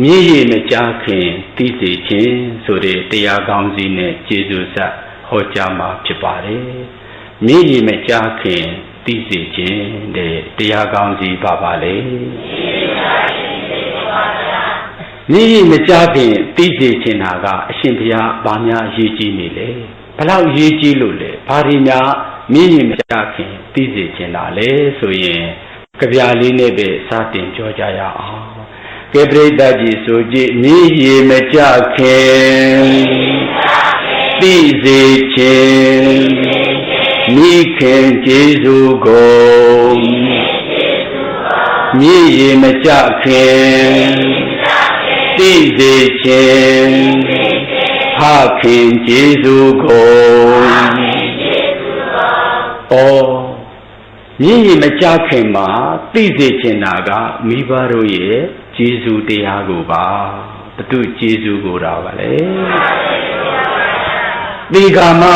မြေရည်မကြခင်သိစေခြင်းဆိုတဲ့တရားကောင်းစီနဲ့ကျေးဇူးဆက်ဟောကြားမှာဖြစ်ပါတယ်မြေရည်မကြခင်သိစေခြင်းတဲ့တရားကောင်းစီပါလေမြေရည်မကြခင်သိစေခြင်းဟာကအရှင်ဘုရားဘာများအရေးကြီးနေလဲဘလောက်အရေးကြီးလို့လဲဘာတွေများမြေရည်မကြခင်သိစေခြင်းလားလဲဆိုရင်ကြပြလေးနဲ့ပဲစတင်ပြောကြရအောင်ကဲပရိသတ်ကြီးဆိုကြည့်မြေရည်မကြခင်သိစေခြင်းမိခင်ကျေးဇူးကိုမြေရည်မကြခင်သိစေခြင်းဖခင်ကျေးဇူးကိုမြေရည်မကြခင်မှာသိစေခြင်းနာကမိဘတို့ရဲ့ကျေးဇူးတရားကိုပါဘု து ကျေးဇူးကိုတော့ပါလေဒီကမှာ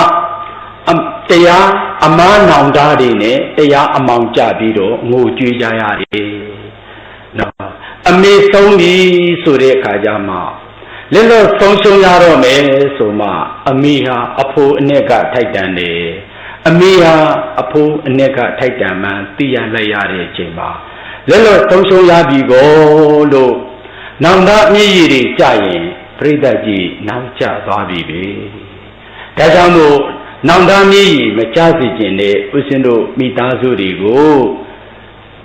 တရားအမားနောင်တာတွေနဲ့တရားအမောင်ကြပြီးတော့ငိုကြွေးကြရတယ်နော်အမေဆုံးပြီဆိုတဲ့အခါကျမှလက်တော့ဆုံးရှုံးရတော့မယ်ဆိုမှအမေဟာအဖိုးအနဲ့ကထိုက်တန်တယ်အမေဟာအဖိုးအနဲ့ကထိုက်တန်မှန်သိရလိုက်ရတဲ့အချိန်မှာလက်တော့ဆုံးရှုံးရပြီကိုလို့နောင်တမျက်ရည်တွေကြရင်ပြိတ္တကြီးနောက်ကျသွားပြီပဲဒါကြောင့်မို့နောင်တမျက်ရည်မကျစေခြင်းနဲ့ဦးဇင်းတို့မိသားစုတွေကို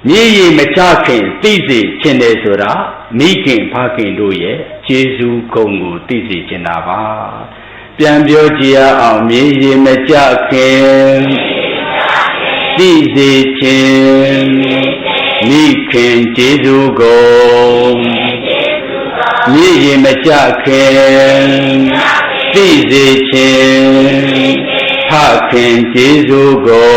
မျက်ရည်မကျခင်သိစေခြင်းနဲ့ဆိုတာမိခင်ဖခင်တို့ရဲ့ကျေးဇူးဂုဏ်ကိုသိစေခြင်းတာပါပြန်ပြောကြည့်ရအောင်မျက်ရည်မကျခင်သိစေခြင်းမိခင်ကျေးဇူးကိုမျက်ရည်မကျခင်သိစေခြင်းဖခင်ကျေးဇူးကို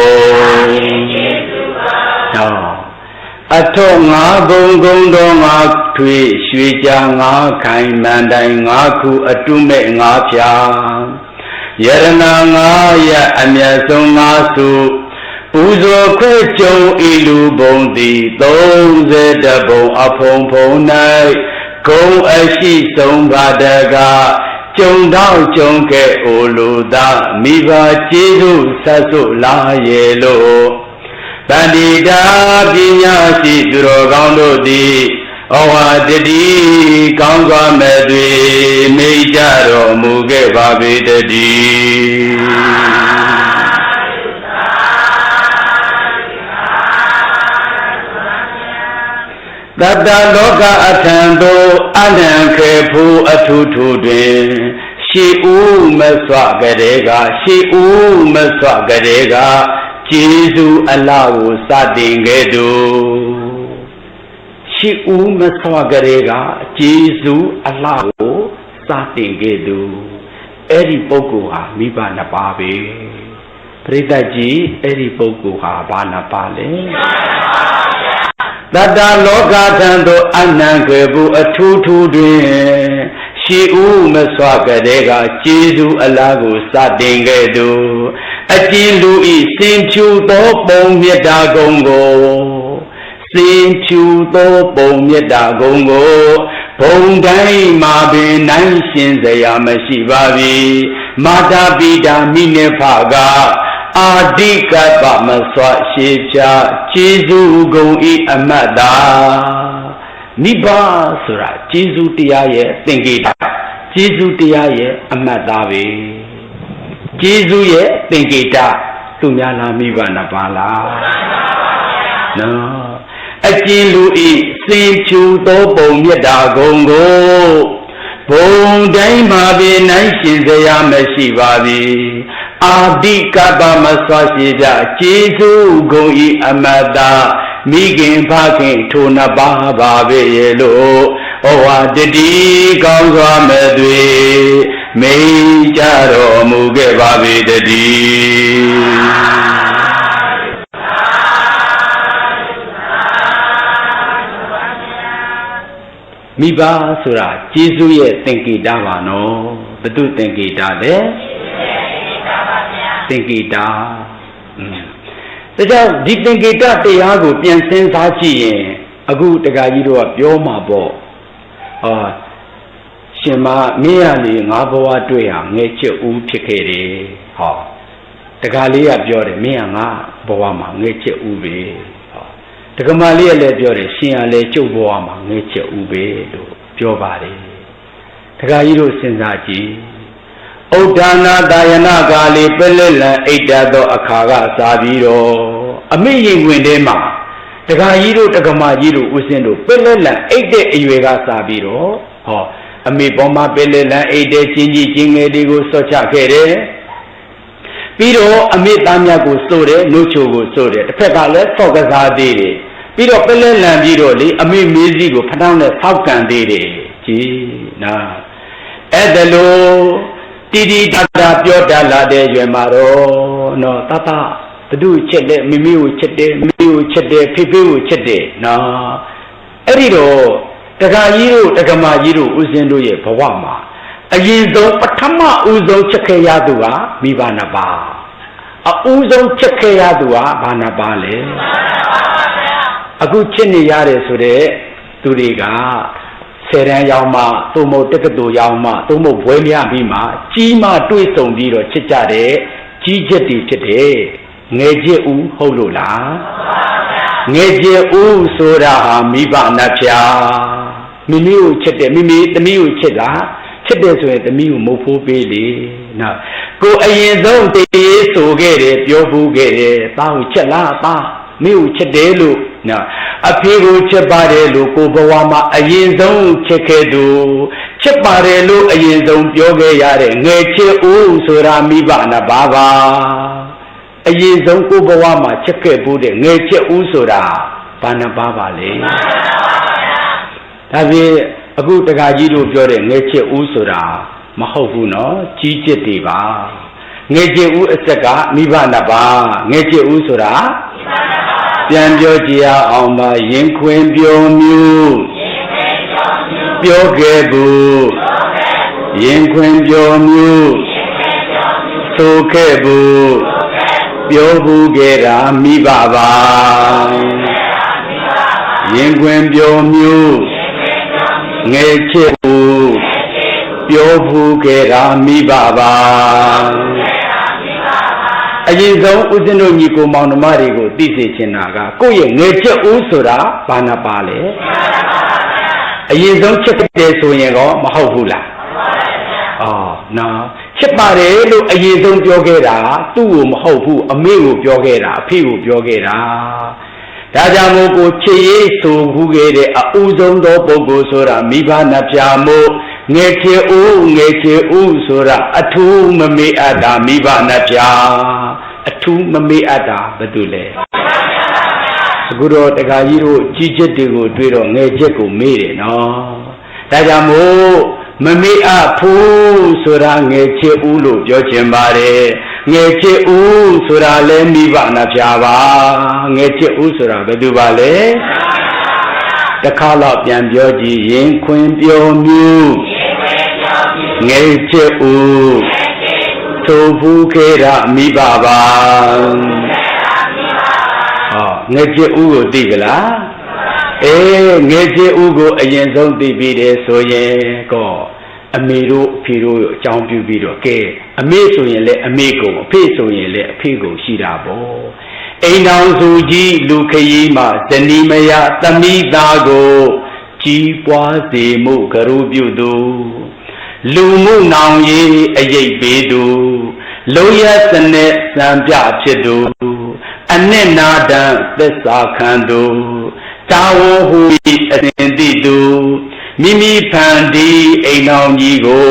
အထောငါဘုံကုံတော်ငါထွေရွှေကြငါခိုင်မန်တိုင်ငါခုအတုမဲ့ငါဖြာယရနာငါရအမျက်ဆုံးငါစုပူဇော်ခွဲကြုံဤလူဘုံသည်30ဘုံအဖုံဖုံ၌ဂုံအရှိဆုံးပါတကကြုံတော့ကြုံခဲ့အိုလူသားမိဘကျေးဇူးဆက်ဆုလာရဲ့လို့တဏ္ဍိတာပညာရှိသူတော်ကောင်းတို့သည်ဩဝါဒတိကောင်းစွာမဲ့တွေမိကြတော်မူခဲ့ပါပေတည်းတတလောကအထံသို့အနံခေဖို့အထုထုတွင်ရှေးဦးမဆွကလေးကရှေးဦးမဆွကလေးကကျေးဇူးအလားကိုစတင်ခဲ့သူရှေးဦးမဆွကလေးကကျေးဇူးအလားကိုစတင်ခဲ့သူအဲ့ဒီပုဂ္ဂိုလ်ဟာမိဘနှစ်ပါးပဲပရိသတ်ကြီးအဲ့ဒီပုဂ္ဂိုလ်ဟာဘာနှစ်ပါးလဲတတလောကထံသို့အနံခေဖို့အထူးထူးတွင်ရှေးဦးမဆွကတဲ့ကကျေးဇူးအလားကိုစတင်ခဲ့သူအကျဉ်လူဤစင်ဖြူသောပုံမြတ်တာကုံကိုစင်ဖြူသောပုံမြတ်တာကုံကိုဘုံတိုင်းမှာပင်နိုင်ရှင်စရာမရှိပါပြီမာတာပိတာမိနေဖကအာတိကပ္ပမဆွရှေဖြာကျေးဇူးဂုံဤအမတ်တာနိဗ္ဗာန်ဆိုတာကျေးဇူးတရားရဲ့သင်္ကေတကျေးဇူးတရားရဲ့အမတ်သားပဲကျေးဇူးရဲ့သင်္ကေတသူများလားမိဘနှစ်ပါးလားနော်အကျဉ်လူဤစင်ဖြူသောပုံမြတ်တာဂုံကိုဘုံတိုင်းမှာပင်နိုင်ရှင်စရာမရှိပါပြီအာတိကပ္ပမဆွရှိကြကျေးဇူးဂုံဤအမတ္တမိခင်ဖခင်ထိုနှစ်ပါးပါပဲရဲ့လို့ဩဝါဒတိကောင်းစွာမဲ့တွေမိကြတော်မူခဲ့ပါပေတည်းမိဘဆိုတာကျေးဇူးရဲ့သင်္ကေတပါနော်ဘု து သင်္ကေတလဲသင်္ကေတဒါကြောင့်ဒီသင်္ကေတတရားကိုပြန်စဉ်းစားကြည့်ရင်အခုတက္ကကြီးတို့ကပြောမှာပေါ့ ရှင်မမင်းရလေငါဘဝတွေ့ဟာငဲချစ်ဦးဖြစ်ခဲ့တယ်ဟောတခါလေးကပြောတယ်မင်းကငါဘဝမှာငဲချစ်ဦးပဲဟောတက္ကမလေးကလည်းပြောတယ်ရှင်ကလည်းကျုပ်ဘဝမှာငဲချစ်ဦးပဲလို့ပြောပါတယ်တခါကြီးတို့စဉ်းစားကြည့်ဥဒ္ဒါနာတာယနာကာလီပလက်လံအိတ်တသောအခါကစားပြီးတော့အမိရင်ဝင်ထဲမှာတခါကြီးတို့တက္ကမကြီးတို့ဦးစင်းတို့ပလက်လံအိတ်တဲ့အရွယ်ကစားပြီးတော့ဟောအမေပေါ်မှာပလက်လံအိတ်တဲ့ချင်းကြီးချင်းငယ်တွေကိုစော့ချခဲ့တယ်ပြီးတော့အမေသားမြတ်ကိုစိုးတယ်နှုတ်ချိုကိုစိုးတယ်တစ်ဖက်ကလည်းစော့ကစားသေးတယ်ပြီးတော့ပလက်လံပြီးတော့လေအမေမေးစီကိုဖထောင်းနဲ့ဖောက်ကန်သေးတယ်ကြည်နာအဲ့ဒါလို့တီတီတာတာပြောတတ်လာတဲ့ရွယ်မှာတော့နော်တတဘသူချစ်တယ်မိမိကိုချစ်တယ်မိမိကိုချစ်တယ်ဖေဖေကိုချစ်တယ်နော်အဲ့ဒီတော့တက္ကကြီးတို့တက္ကမကြီးတို့ဦးဇင်းတို့ရဲ့ဘဝမှာအရင်ဆုံးပထမဦးဆုံးချစ်ခဲ့ရသူကမိဘနှစ်ပါးအဦးဆုံးချစ်ခဲ့ရသူကဘာနှစ်ပါးလဲအခုချစ်နေရတယ်ဆိုတဲ့သူတွေကဆယ်တန်းရောက်မှသို့မဟုတ်တက္ကသိုလ်ရောက်မှသို့မဟုတ်ဘွဲမြပြီးမှကြီးမှတွေ့ဆုံပြီးတော့ချစ်ကြတဲ့ကြီးချက်တွေဖြစ်တယ်ငယ်ချစ်ဦးဟုတ်လို့လားငယ်ချစ်ဦးဆိုတာဟာမိဘနှစ်ဖြာမိမိကိုချစ်တယ်မိမိသမီးကိုချစ်တာချစ်တယ်ဆိုရင်သမီးကိုမုတ်ဖိုးပေးလေနော်ကိုအရင်ဆုံးတည်ဆိုခဲ့တယ်ပြောဘူးခဲ့တယ်သားကိုချစ်လားသားမင်းကိုချစ်တယ်လို့နော်အဖေကိုချစ်ပါတယ်လို့ကိုဘဝမှာအရင်ဆုံးချစ်ခဲ့သူချစ်ပါတယ်လို့အရင်ဆုံးပြောခဲ့ရတဲ့ငယ်ချစ်ဦးဆိုတာမိဘနှစ်ပါးပါအရင်ဆုံးကိုဘဝမှာချစ်ခဲ့ဖို့တဲ့ငယ်ချစ်ဦးဆိုတာဘာနှစ်ပါးပါလဲဒါဖြင့်အခုတက္ကကြီးတို့ပြောတဲ့ငယ်ချစ်ဦးဆိုတာမဟုတ်ဘူးနော်ကြီးချစ်တွေပါငယ်ချစ်ဦးအစက်ကမိဘနှစ်ပါးငယ်ချစ်ဦးဆိုတာပြန်ပြောကြည့်အောင်ပါရင်ခွင်ပြောမျိုးပြောခဲ့ဘူးရင်ခွင်ပြောမျိုးဆိုခဲ့ဘူးပြောဘူးခဲ့တာမိဘပါရင်ခွင်ပြောမျိုးငယ်ချစ်ဘူးပြောဘူးခဲ့တာမိဘပါအရင်ဆုံးဦးဇင်းတို့ညီကိုမောင်နှမတွေကိုသိစေချင်တာကကိုယ့်ရဲ့ငယ်ချစ်ဦးဆိုတာဘာနာပါလဲအရင်ဆုံးချစ်တယ်ဆိုရင်ကောမဟုတ်ဘူးလားနော်ချစ်ပါတယ်လို့အရင်ဆုံးပြောခဲ့တာသူ့ကိုမဟုတ်ဘူးအမေကိုပြောခဲ့တာအဖေကိုပြောခဲ့တာဒါကြောင့်မို့ကိုချစ်ရေးဆိုခုခဲ့တဲ့အဦးဆုံးသောပုဂ္ဂိုလ်ဆိုတာမိဘနှစ်ဖြာမို့ငယ်ချစ်ဦးဆိုတာအထူးမမေ့အပ်တာမိဘနှစ်ဖြာအထူးမမေ့အပ်တာဘာတူလဲအခုတော့တခါကြီးတို့ကြီးချက်တွေကိုတွေးတော့ငယ်ချက်ကိုမေ့တယ်နော်ဒါကြောင့်မို့မမေ့အပ်ဘူးဆိုတာငယ်ချစ်ဦးလို့ပြောချင်ပါတယ်ငယ်ချစ်ဦးဆိုတာလည်းမိဘနှစ်ဖြာပါငယ်ချစ်ဦးဆိုတာဘာတူပါလဲတခါတော့ပြန်ပြောကြည့်ရင်ခွင်ပြောမျိုးငယ်ချစ်ဦးသို့ဘူးခဲ့တာမိဘပါငယ်ချစ်ဦးကိုသိကြလားငယ်ချစ်ဦးကိုအရင်ဆုံးသိပြီးတယ်ဆိုရင်ကောအမေတို့အဖေတို့အကြောင်းပြုပြီးတော့ကဲအမေဆိုရင်လည်းအမေကိုအဖေဆိုရင်လည်းအဖေကိုရှိတာပေါ့အိမ်တော်စုကြီးလူခရီးမှာဇနီးမယားသမီးသားကိုကြီးပွားစေမှုကရုပြုသူလူမှုနောင်ရေးအရေးပေးသူလုံးရစနဲ့စံပြဖြစ်သူအနှစ်နာတံသစ္စာခံသူတာဝန်ဟူအစဉ်သိသူမိမိဖန်တီးအိမ်တော်ကြီးကို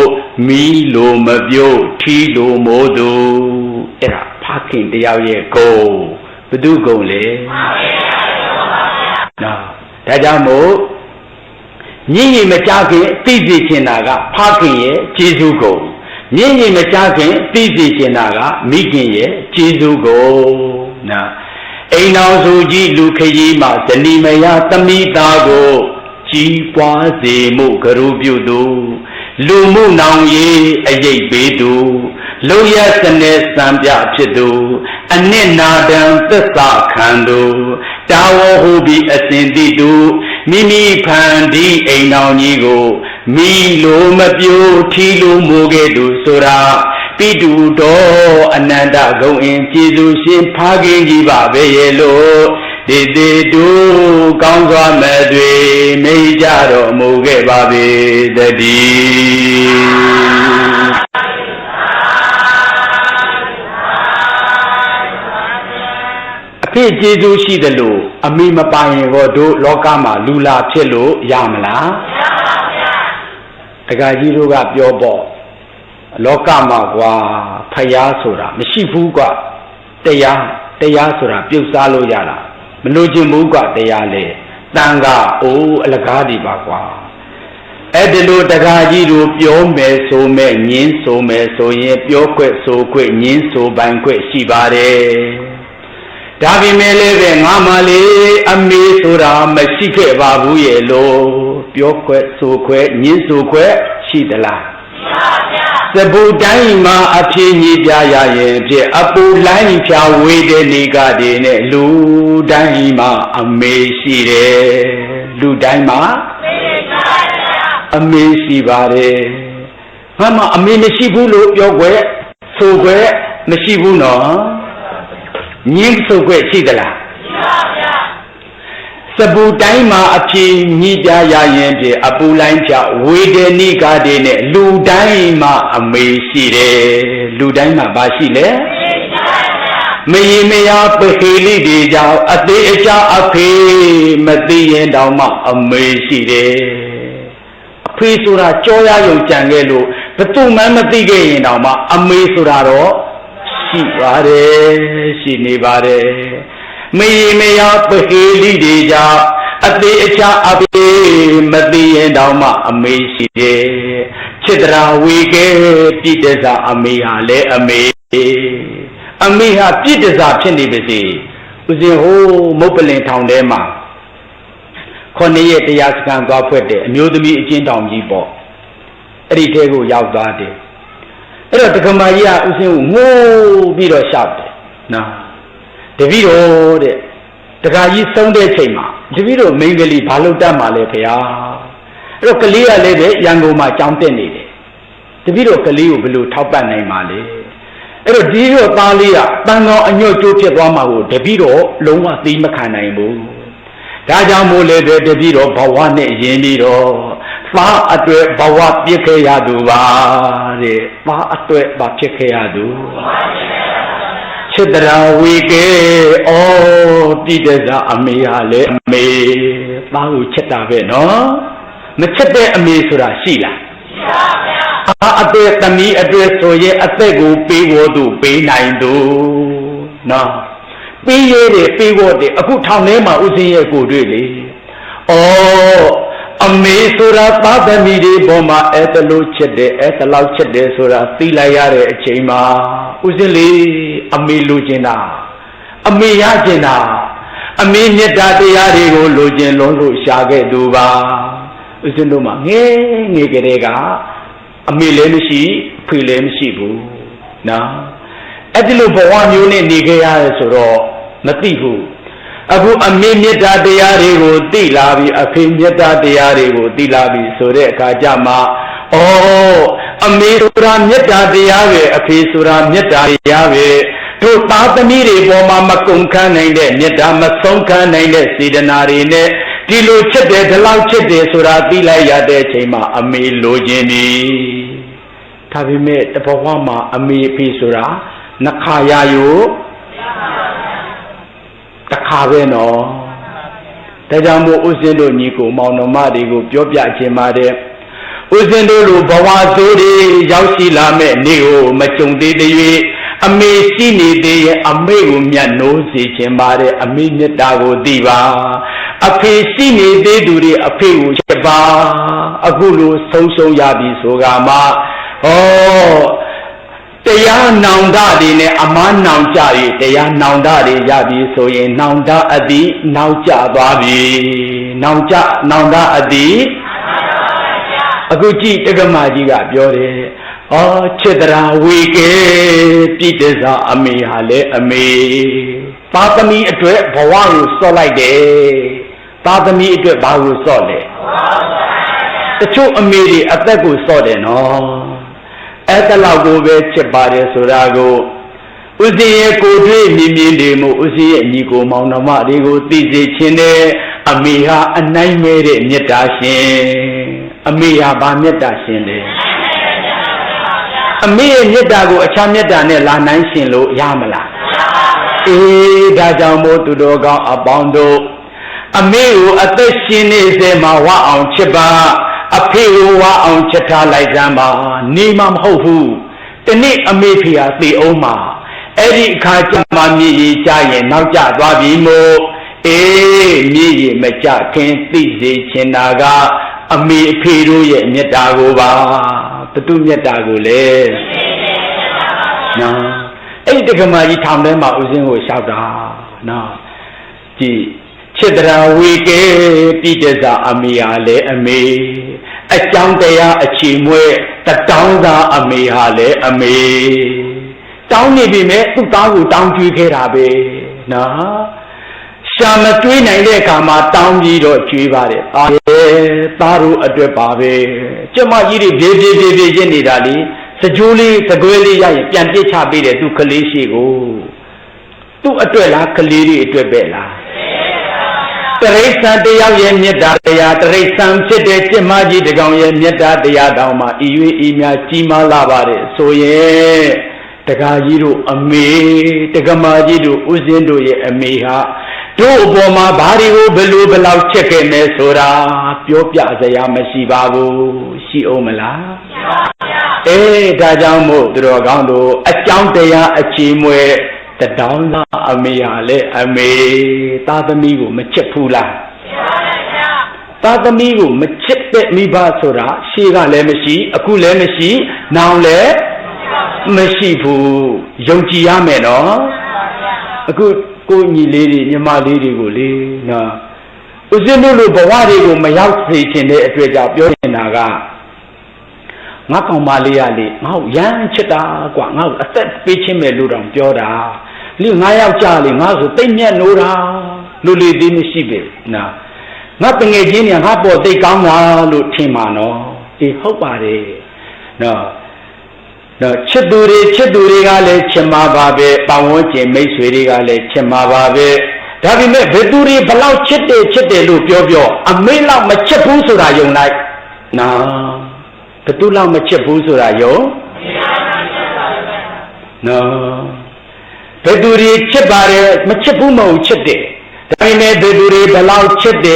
မီးလိုမပြုတ်ထီလိုမိုးသူအဲ့ဒါဖခင်တယောက်ရဲ့ဂုဏ်ဘု து ဂုဏ်လေနော်ဒါကြောင့်မို့ညင်ရင်မကြခင်သိစေချင်တာကဖခင်ရဲ့ကျေးဇူးဂုဏ်ညင်ရင်မကြခင်သိစေချင်တာကမိခင်ရဲ့ကျေးဇူးဂုဏ်နော်အိမ်တော်စုကြီးလူခရီးမှာဇနီးမယားသမီးသားကိုကြီးပွားစေမှုကရုပြုသူလူမှုနောင်ရေးအရေးပေးသူလုံရစနဲ့စံပြဖြစ်သူအနှစ်နာတံသစ္စာခံသူ တာဝဟုပြီးအစဉ်တိတုမိမိဖန်ဒီအိမ်တော်ကြီးကိုမိလိုမပြိုးထီလိုမိုးကဲ့သို့ဆိုတာပိတုတော်အနန္တဂုံအင်ကျေးဇူးရှင်ဖခင်ကြီးပါပဲရဲ့လို့ဒီတေတုကောင်းစွာမဲ့တွေမိကြတော်မူခဲ့ပါပေတည်းအဖေကျေးဇူးရှိတယ်လို့အမိမပိုင်ရင်ဟောတို့လောကမှာလူလာဖြစ်လို့ရမလားမရပါဘူးဗျာတခါကြီးတို့ကပြောပေါ့လောကမှာကွာဖယားဆိုတာမရှိဘူးကွာတရားဆိုတာပြုတ်စားလို့ရတာမလို့ခြင်းဘူးကွာတရားလေတန်ခါအိုးအလကားဒီပါကွာအဲ့ဒီလိုတခါကြီးတို့ပြောမယ်ဆိုမယ်ညင်းဆိုမယ်ဆိုရင်ပြောခွက်ဆိုခွက်ညင်းဆိုပိုင်ခွက်ရှိပါတယ်ဒါပေမဲ့လည်းပဲငါမလေးအမေဆိုတာမရှိခဲ့ပါဘူးရဲ့လို့ပြောခွက်ဆိုခွက်ညင်းဆိုခွက်ရှိသလားရှိပါဗျာသဘူတိုင်းမှာအဖြစ်ကြီးပြရရင်ဖြစ်အပူလိုင်းဖြာဝေးတဲ့နေကတည်းနဲ့လူတိုင်းမှာအမေရှိတယ်လူတိုင်းမှာအမေရှိပါတယ်ငါမှအမေမရှိဘူးလို့ပြောခွက်ဆိုခွက်မရှိဘူးနော်ညင်းဆိုခွက်ရှိသလားရှိပါဗျာစပူတိုင်းမှာအဖြစ်ညီးပြရရင်ဖြင့်အပူလိုင်းဖြာဝေဒနိကတည်းနဲ့လူတိုင်းမှာအမေရှိတယ်လူတိုင်းမှာဘာရှိလဲမယင်မယားပဟေလိတွေကြောင့်အသေးအချာအဖေမသိရင်တောင်မှအမေရှိတယ်အဖေဆိုတာကြောရယုံကြံခဲ့လို့ဘယ်သူမှမသိခဲ့ရင်တောင်မှအမေဆိုတာတော့ရှိပါတယ်ရှိနေပါတယ်မယင်မယားပဟေလိတွေကြောင့်အသေးအချာအဖေမသိရင်တောင်မှအမေရှိတယ်ချစ်တရာဝေကဲပြိတ္တဇာအမေဟာလည်းအမေဟာပြိတ္တဇာဖြစ်နေပါစေဦးဇင်ဟိုးမုတ်ပလင်ထောင်ထဲမှာ9ရက်တရားစခန်းသွားဖွဲ့တဲ့အမျိုးသမီးအချင်းတောင်ကြီးပေါ့အဲ့ဒီထဲကိုရောက်သွားတယ်အဲ့တော့တက္ကမကြီးကဦးဇင်ကိုငိုးပြီးတော့ရှောက်တယ်နော်တပည့်တော်တဲ့တက္ကကြီးဆုံးတဲ့ချိန်မှာတပည့်တော်မိန်းကလေးဘာလို့တတ်မှာလဲဖေဟာအဲ့တော့ကလေးကလည်းပဲရန်ကုန်မှာကြောင်းတက်နေတယ်တပည့်တော်ကလေးကိုဘယ်လိုထောက်ပံ့နိုင်မှာလဲအဲ့တော့ဒီတော့သားလေးကတန်တော်အညွတ်ကျိုးဖြစ်သွားမှာကိုတပည့်တော်လုံးဝသိမခံနိုင်ဘူးဒါကြောင့်မို့လေတပည့်တော်ဘဝနဲ့ယဉ်ပြီးတော့သားအတွက်ဘဝပြစ်ခဲ့ရသူပါတဲ့သားအတွက်ဘာဖြစ်ခဲ့ရသူချစ်တရာဝေကဲဩတိတ္တဇာအမေဟာလေအမေသားကိုချစ်တာပဲနော်မချစ်တဲ့အမေဆိုတာရှိလားရှိပါဗျာအသက်သမီးအတွက်ဆိုရင်အသက်ကိုပေးဖို့သူပေးနိုင်သူနော်ပေးရတဲ့ပေးဖို့တဲ့အခုထောင်ထဲမှာဥစဉ်ရဲ့ကိုတွေ့လေဩအမေဆိုတာသားသမီးတွေပေါ်မှာအဲ့တလို့ချစ်တယ်အဲ့တလောက်ချစ်တယ်ဆိုတာသိလိုက်ရတဲ့အချိန်မှာဥစဉ်လေးအမေလိုချင်တာအမေရချင်တာအမေမေတ္တာတရားတွေကိုလိုချင်လုံးလို့ရှာခဲ့သူပါဥစဉ်တို့မှာငယ်ကလေးကအမေလည်းမရှိဖေလည်းမရှိဘူးနော်အဲ့ဒီလိုဘဝမျိုးနဲ့နေခဲ့ရတယ်ဆိုတော့မသိဘူးအခုအမေမေတ္တာတရားတွေကိုသိလာပြီအဖေမေတ္တာတရားတွေကိုသိလာပြီဆိုတဲ့အခါကျမှဩအမေဆိုတာမေတ္တာတရားပဲအဖေဆိုတာမေတ္တာတရားပဲတို့သားသမီးတွေပေါ်မှာမကုန်ခန်းနိုင်တဲ့မေတ္တာမဆုံးခန်းနိုင်တဲ့စေတနာတွေနဲ့ဒီလိုချစ်တယ်ဒီလောက်ချစ်တယ်ဆိုတာသိလိုက်ရတဲ့အချိန်မှာအမေလိုချင်ပြီဒါပေမဲ့တဘဝမှာအမေအဖေဆိုတာနှခါရယူတခါပဲနော်ဒါကြောင့်မို့ဥစဉ်တို့ညီကိုမောင်နှမတွေကိုပြောပြခြင်းပါတယ်ဥစဉ်တို့လိုဘဝဆိုးတွေရောက်ရှိလာမဲ့နေ့ကိုမကြုံသေးသေး၍အမေရှိနေသေးရဲ့အမေကိုမြတ်နိုးစေခြင်းပါတယ်အမေမေတ္တာကိုသိပါအဖေရှိနေသေးသူတွေအဖေကိုချစ်ပါအခုလိုဆုံးရှုံးရပြီဆိုကမှဩတရားနောင်တတွေနဲ့အမားနောင်ကြပြီတရားနောင်တတွေရပြီဆိုရင်နောင်တအတိနောက်ကျသွားပြီနောင်တအတိအခုကြည့်တက္ကမကြီးကပြောတယ်ဩချစ်တရာဝေကဲပြိတ္တဇာအမေဟာလေအမေ သာသမီအတွက်ဘဝကိုစော့လိုက်တယ်သာသမီအတွက်ဘာကိုစော့လဲတချို့အမေတွေအသက်ကိုစော့တယ်နော်အဲ့ဒါလောက်ကိုပဲချစ်ပါတယ်ဆိုတာကိုဥစဉ်ရဲ့ကိုတွေ့မြင်မြင်တွေမို့ဥစဉ်ရဲ့ညီကိုမောင်နှမတွေကိုသိစေခြင်းနဲ့အမေဟာအနိုင်မဲ့တဲ့မေတ္တာရှင်အမေဟာဗာမေတ္တာရှင်လေအမေရဲ့မေတ္တာကိုအခြားမေတ္တာနဲ့လာနိုင်ရှင်လို့ရမလားအေးဒါကြောင့်မို့သူတော်ကောင်းအပေါင်းတို့အမေကိုအသက်ရှင်နေစေမှာဝအောင်ချစ်ပါအဖေကိုဝအောင်ချစ်ထားလိုက်စမ်းပါနေမှာမဟုတ်ဘူးတနေ့အမေဖေဟာသေအောင်မှာအဲ့ဒီအခါကျမှမြည်ရကြရင်နောက်ကျသွားပြီမို့အေးမြည်ရမကြခင်သိစေချင်တာကအမေအဖေတို့ရဲ့မေတ္တာကိုပါဘုသူမေတ္တာကိုလေနော်အဲ့ဒီတက္ကမကြီးထောင်ထဲမှာဦးစင်းကိုလျှောက်တာနော်ကြည်ချစ်တရာဝေကေပိတ္တဇာအမေဟာလေအမေအကြောင်းတရားအခြေမွဲတောင်းသာအမေဟာလေအမေတောင်းနေပြီမဲ့သူ့သားကိုတောင်းကြွေးခဲ့တာပဲနော်ရှာမတွေးနိုင်တဲ့အခါမှာတောင်းပြီးတော့ကြွေးပါတယ်သားတို့အတွက်ပါပဲကျမကြီးတွေပြေးရစ်နေတာလေစကြိုးလေးစကွဲလေးရရင်ပြန်ပြစ်ချပေးတယ်သူ့ကလေးရှိကိုသူ့အတွက်လားကလေးတွေအတွက်ပဲလားတရိစ္ဆာန်တယောက်ရဲ့မေတ္တာတရားတရိစ္ဆာန်ဖြစ်တဲ့ကျမကြီးတကောင်ရဲ့မေတ္တာတရားတောင်မှဤ၍ဤများကြီးမားလာပါတယ်ဆိုရင်တကားကြီးတို့အမေတက္ကမကြီးတို့ဦးဇင်းတို့ရဲ့အမေဟာတို့အပေါ်မှာဘာတွေကိုဘယ်လိုဘလောက်ချက်ခဲ့မယ်ဆိုတာပြောပြစရာမရှိပါဘူးရှိအောင်မလားရှိပါဗျာအေးဒါကြောင့်မို့သူတော်ကောင်းတို့အကြောင်းတရားအခြေမွဲတောင်းသာအမေဟာလေအမေသားသမီးကိုမချစ်ဘူးလားချစ်ပါဗျာသားသမီးကိုမချစ်တဲ့မိဘဆိုတာရှေးကလည်းမရှိအခုလည်းမရှိနောင်လည်းမရှိဘူးယုံကြည်ရမယ်နော်အခုကိုညီလေးတွေညီမလေးတွေကိုလေနော်ဦးဇင်းတို့လိုဘဝတွေကိုမရောက်စေချင်တဲ့အတွက်ကြောင့်ပြောနေတာကငါကောင်မလေးရလေငါ့ရမ်းချစ်တာကွာငါ့အသက်ပေးချင်းမဲ့လို့တောင်ပြောတာလေငါယောက်ျားလေငါဆိုတိတ်မြတ်နိုးတာလူလေးသေးမရှိပဲနော်ငါတငယ်ချင်းเนี่ยငါပေါ်တိတ်ကောင်းတာလို့ထင်ပါနော်အေးဟုတ်ပါတယ်နော်ချစ်သူတွေကလည်းချစ်မှာပါပဲပတ်ဝန်းကျင်မိတ်ဆွေတွေကလည်းချစ်မှာပါပဲဒါပေမဲ့ဘယ်သူတွေဘလောက်ချစ်တယ်လို့ပြောအမေလောက်မချစ်ဘူးဆိုတာယုံလိုက်နော်ဘယ်သူလောက်မချစ်ဘူးဆိုတာယုံနော်ဘယ်သူတွေချစ်ပါတယ်မချစ်ဘူးမဟုတ်ချစ်တယ်ဒါပေမဲ့ဘယ်သူတွေဘလောက်ချစ်တ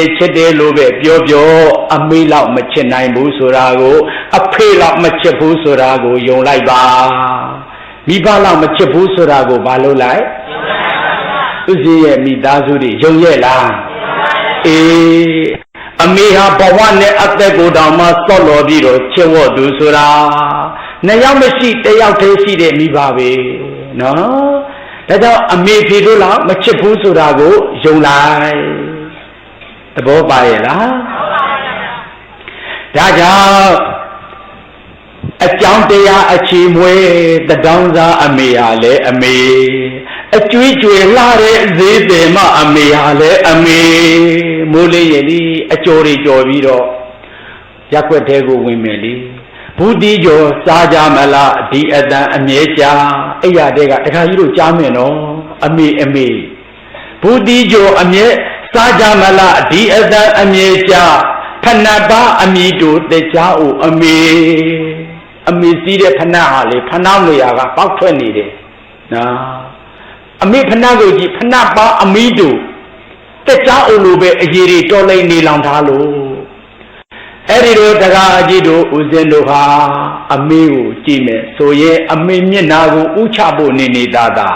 ယ်လို့ပဲပြောအမေလောက်မချစ်နိုင်ဘူးဆိုတာကိုအဖေလောက်မချစ်ဘူးဆိုတာကိုယုံလိုက်ပါမိဘလောက်မချစ်ဘူးဆိုတာကိုဘာလို့လိုက်သူစီရဲ့မိသားစုတွေယုံရဲ့လားအေးအမေဟာဘဝနဲ့အသက်ကိုတောင်မှစော့လော်ပြီးတော့ချစ်ဝတ်သူဆိုတာနှစ်ယောက်မရှိတစ်ယောက်တည်းရှိတဲ့မိဘပဲနော်ဒါကြောင့်အမေဖေတို့လောက်မချစ်ဘူးဆိုတာကိုယုံလိုက်သဘောပါရဲ့လားဒါကြောင့်အကြောင်းတရားအခြေမွေးတောင်းစားအမေဟာလည်းအမေအကျွေးကျွေလှတဲ့ဈေးတယ်မှအမေဟာလည်းအမေမိုးလေးရည်ဒီအကျော်တွေကြော်ပြီးတော့ရက်ွက်တဲကိုဝင်မယ်လေဘူးတီကျော်စားကြမလားဒီအတန်အမြဲကြာအဲ့ရတဲ့ကတခါကြီးတို့ကြားမယ်နော်အမေဘူးတီကျော်အမြဲစားကြမလားဒီအတန်အမြဲကြာဖဏပါအမိတို့တကြားအိုအမေစီးတဲ့ဖဏဟာလေဖဏနေရာကပေါက်ထွက်နေတယ်နော်အမေဖဏကိုကြည့်ဖဏပါအမိတို့တကြားအိုလိုပဲအရေးတွေတော်လိမ့်နေလောင်ထားလို့အဲ့ဒီလိုတရားအကြီးတို့ဦးဇင်းတို့ဟာအမေကိုကြည့်မယ်ဆိုရင်အမေမျက်နာကိုဥချဖို့နေတာ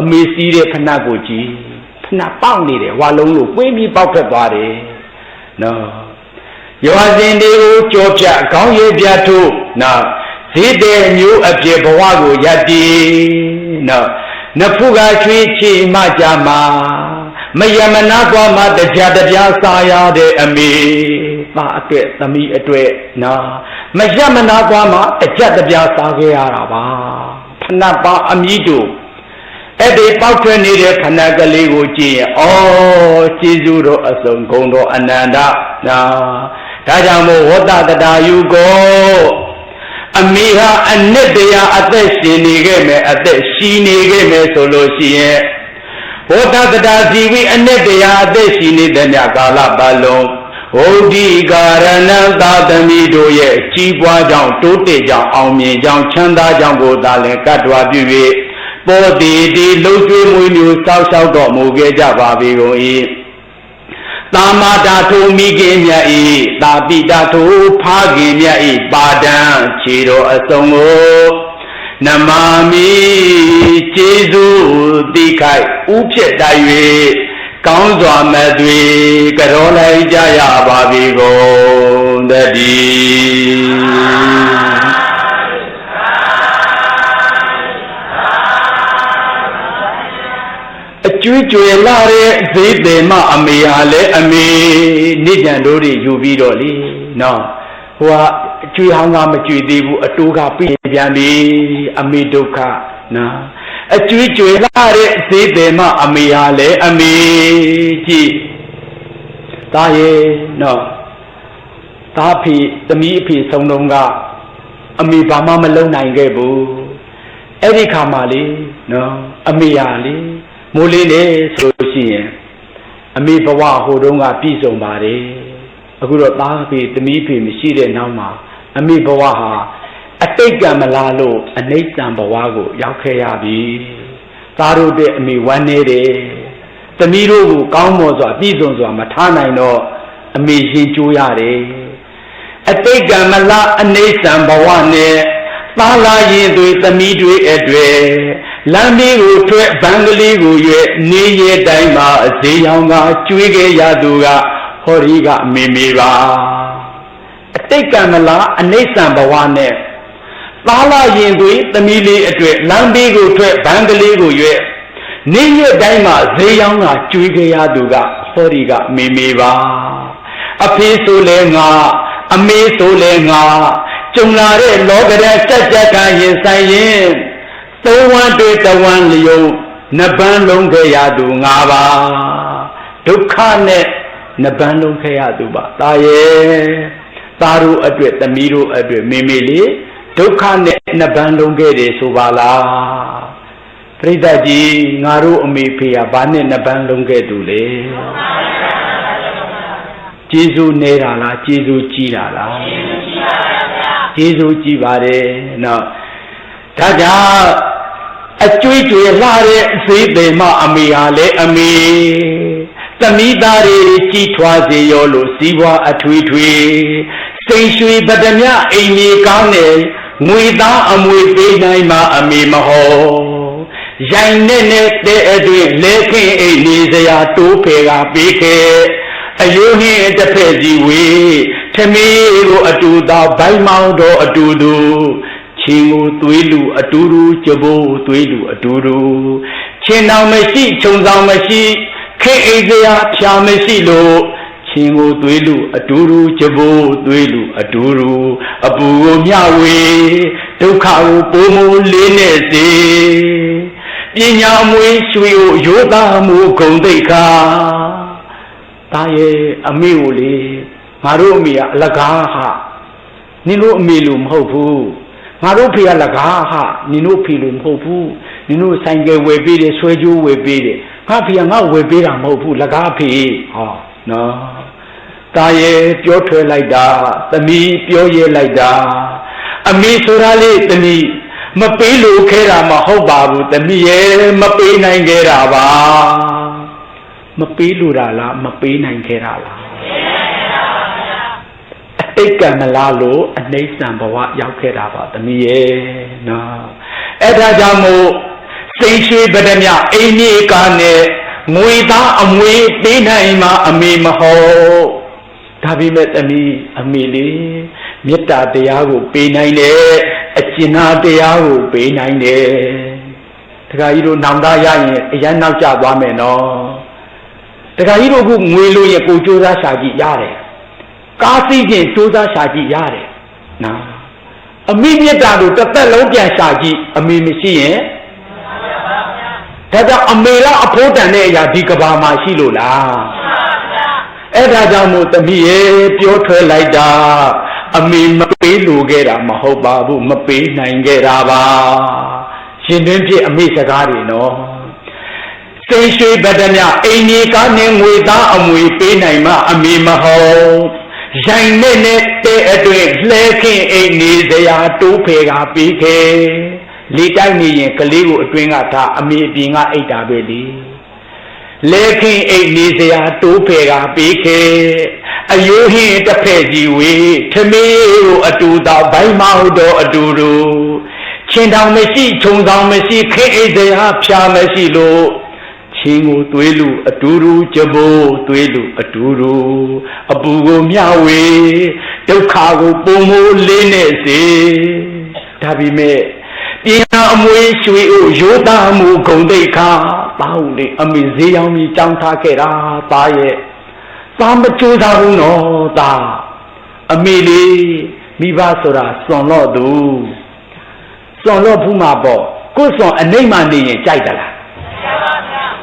အမေစီးတဲ့ဖဏကိုကြည့်ဖဏပေါက်နေတယ်ဝါလုံးလို့ပွင့်ပြီးပေါက်ထွက်သွားတယ်နော်ရွာစဉ်တွေကိုကြောပြခေါင်းရည်ပြထုတ်နော်ဈေးတဲ့မျိုးအပြည့်ဘဝကိုယက်တည်နော်နဖူးကချွေးချီမှကြမှာမယမနာသွားမှတကြစားရတဲ့အမေပါအတွက်သမီးအတွက်နော်မယမနာသွားမှတကြစားခဲ့ရတာပါဖဏပါအမိတို့ အဲ့ဒီပေါက်ထွက်နေတဲ့ခဏကလေးကိုကြည့်ရင်ဩကျေးဇူးတော်အစုံဂုဏ်တော်အနန္တနာဒါကြောင့်မို့ဝတ္တတတာယုကိုအမိဟာအနှစ်တရာအသက်ရှင်နေခဲ့မယ်အသက်ရှိနေခဲ့မယ်ဆိုလို့ရှိရင်ဝတ္တတတာဇီဝိအနှစ်တရာအသက်ရှိနေတဲ့မြတ်ကာလပတ်လုံးဟောဒီကာရဏသာသမီတို့ရဲ့ကြီးပွားကြောင့်တိုးတက်ကြောင့်အောင်မြင်ကြောင့်ချမ်းသာကြောင့်ကိုသာလင်ကတ်တော်ပြု၍ပေါ်တည်တည်လှုပ်ကျွေးမွေးမြူစောက်ရှောက်တော်မူခဲ့ကြပါပြီကုန်၏သာမတာထုံမိခင်မြတ်ဤသာပိတာထုဖားခင်မြတ်ဤပါဒံခြေတော်အစုံကိုနမမိကျေးဇူးတိခိုက်ဥဖြစ်တိုက်၍ကောင်းစွာမဲ့တွေကြောလိုက်ကြရပါပြီကုန်တည်းအကျွေးကြွယ်လာတဲ့ဈေးတယ်မအမေဟာလည်းအမေနိကြံတို့တွေယူပြီးတော့လေနော်ဟိုကအကျွေးဟောင်းကမကျွေးသေးဘူးအတိုးကပြည့်ပြန်ပြီအမေဒုက္ခနော်အကျွေးကြွယ်လာတဲ့ဈေးတယ်မအမေဟာလည်းအမေကြည့်ဒါရဲ့နော်ဒါဖေသမီးအဖေဆုံးလုံးကအမေဘာမှမလုပ်နိုင်ခဲ့ဘူးအဲ့ဒီခါမှလေနော်အမေဟာလေမိုးလေးလေဆိုလို့ရှိရင်အမေဘဝဟိုတုန်းကပြည့်စုံပါတယ်အခုတော့သားဖေသမီးဖေမရှိတဲ့နောက်မှာအမေဘဝဟာအတိတ်ကံမလားလို့အနိစ္စံဘဝကိုရောက်ခဲ့ရပြီသားတို့တဲ့အမေဝမ်းနေတယ်သမီးတို့ကိုကောင်းမွန်စွာပြည့်စုံစွာမထားနိုင်တော့အမေရင်ကျိုးရတယ်အတိတ်ကံမလားအနိစ္စံဘဝနဲ့သားလာရင်တွေသမီးတွေအတွေ့လမ်းလေးကိုထွက်ဘန်းကလေးကိုရွယ်နေရတိုင်းမှာဈေးရောင်ကကျွေးခဲ့ရသူကဟောဒီကအမေမေပါအတိတ်ကံမလားအနိစ္စံဘဝနဲ့သားလာရင်တွေသမီးလေးအတွေ့လမ်းလေးကိုထွက်ဘန်းကလေးကိုရွယ်နေရတိုင်းမှာဈေးရောင်ကကျွေးခဲ့ရသူကဟောဒီကမေမေပါအဖေဆိုလဲငါအမေဆိုလဲငါကြုံလာတဲ့လောကရဲ့စัจ jaka ရင်ဆိုင်ရင်သုံးဝန်းတွေတဝန်းလျုံနှစ်ပန်းလုံးခဲ့ရသူငါပါဒုက္ခနဲ့နှစ်ပန်းလုံးခဲ့ရသူပါတာရဲ့သားတို့အတွက်သမီးတို့အတွက်မိမိလေးဒုက္ခနဲ့နှစ်ပန်းလုံးခဲ့တယ်ဆိုပါလားပရိသတ်ကြီးငါတို့အမေဖေကဘာနဲ့နှစ်ပန်းလုံးခဲ့သူလဲကျေးဇူးနေတာလားကျေးဇူးကြီးတာလားကျေးဇူးကြီးပါတယ်နော်ဒါကြောင့်အကျွေးကြွယ်လာတဲ့ဈေးတယ်မအမေဟာလည်းအမေသမီးသားတွေကြီးထွားစေရောလို့စီးပွားအထွေထွေစိန်ရွှေပဒမြအိမ်ကြီးကောင်းတယ်ငွေသားအမွေပေးနိုင်မှအမေမဟုတ်ရိုင်နဲ့တဲ့အတွင်းလဲခင်အိမ်နေစရာတိုးဖေကပေးခဲ့အယိုးဟင်းတစ်ဖက်စီဝေးထမင်းကိုအတူတော်ဘိုင်းမောင်းတော်အတူတူချင်းကိုသွေးလူအတူတူကြဘိုးသွေးလူအတူတူချင်းတော်မရှိခြုံဆောင်မရှိခေအိစရာဖြာမရှိလို့ချင်းကိုသွေးလူအတူတူကြဘိုးသွေးလူအတူတူအပူကိုမျှဝေဒုက္ခကိုပိုမိုလေးနဲ့စေပညာမွေးရွှေကိုရိုးသားမှုဂုံတိတ်ခါတာရဲ့အမေကိုလေငါတို့အမေကအလကားဟာနင်တို့အမေလို့မဟုတ်ဘူးငါတို့ဖေကလကားဟာနင်တို့ဖေလို့မဟုတ်ဘူးနင်တို့ဆိုင်ကယ်ဝယ်ပေးတယ်ဆွဲကြိုးဝယ်ပေးတယ်ငါဖေကငါဝယ်ပေးတာမဟုတ်ဘူးလကားဖေဟောနော်တာရဲ့ပြောထွယ်လိုက်တာသမီးပြောရဲလိုက်တာအမေဆိုတာလေသမီးမပေးလို့ခဲတာမဟုတ်ပါဘူးသမီးရဲ့မပေးနိုင်ခဲ့တာပါမပေးလို့တာလားမပေးနိုင်ခဲ့တာလားအတိတ်ကံမလားလို့အနိစ္စံဘဝရောက်ခဲ့တာပါသမီးရဲ့နော်အဲ့ဒါကြောင့်မို့စိတ်ရွှေပဒမြအိမ်ကြီးကနဲ့ငွေသားအမွေပေးနိုင်မှအမေမဟုတ်ဒါပေမဲ့သမီးအမေလေးမေတ္တာတရားကိုပေးနိုင်တယ်အကျဉ်းသားတရားကိုပေးနိုင်တယ်တခါကြီးတို့နောင်တရရင်အရန်နောက်ကျသွားမယ်နော်တခါကြီးတို့ကငွေလို့ရကိုကြိုးစားရှာကြည့်ရတယ်ကားစီးခြင်းကြိုးစားရှာကြည့်ရတယ်နော်အမိမေတ္တာတို့တစ်သက်လုံးပြန်ရှာကြည့်အမေမရှိရင် ဒါကြောင့်အမေကအဖိုးတန်တဲ့အရာဒီကဘာမှာရှိလို့လားအဲ့ဒါကြောင့်မို့သမီးရေပြောထွက်လိုက်တာအမေမပေးလိုခဲ့တာမဟုတ်ပါဘူးမပေးနိုင်ခဲ့တာပါရှင်တွင်ဖြစ်အမေစကားတွေနော်စိတ်ရွှေဗဒမြအိမ်ကြီးကားနဲ့ငွေသားအမွေပေးနိုင်မှအမေမဟုတ်ရိုင်နဲ့တဲ့အတွင်လှဲခင်းအိမ်နေစရာတိုးဖေကပြီးခဲ့လေတိုက်နေရင်ကလေးကိုအတွင်းကထားအမေအပြင်ကအိတ်တာပဲလေလဲခင်းအိတ်နေစရာတိုးဖေကပြီးခဲ့အယိုးဟင်းတစ်ဖက်ကြီးဝေးထမင်းကိုအတူတော်ဘိုင်းမဟုတ်တော့အတူတူချင်းတောင်မရှိခြုံတောင်မရှိခင်းအိတ်စရာဖြာမရှိလို့ချင်းကိုသွေးလူအတူတူကြဘိုးသွေးလူအတူတူအပူကိုမျှဝေဒုက္ခကိုပုံမိုးလေးနဲ့စေဒါပေမဲ့ပြန်အမွေရွှေအိုရိုးသားမှုဂုံတိတ်ခါတောင်းလေအမေဈေးရောင်းပြီးကြောင်းထားခဲ့တာသားရဲ့သားမကြိုးစားဘူးနော်သားအမေလေးမိဘဆိုတာစွန်လော့သူစွန်လော့ဘူးမှာပေါ့ကိုယ်စွန်အနိမ့်မှနေရင်ကြိုက်သလား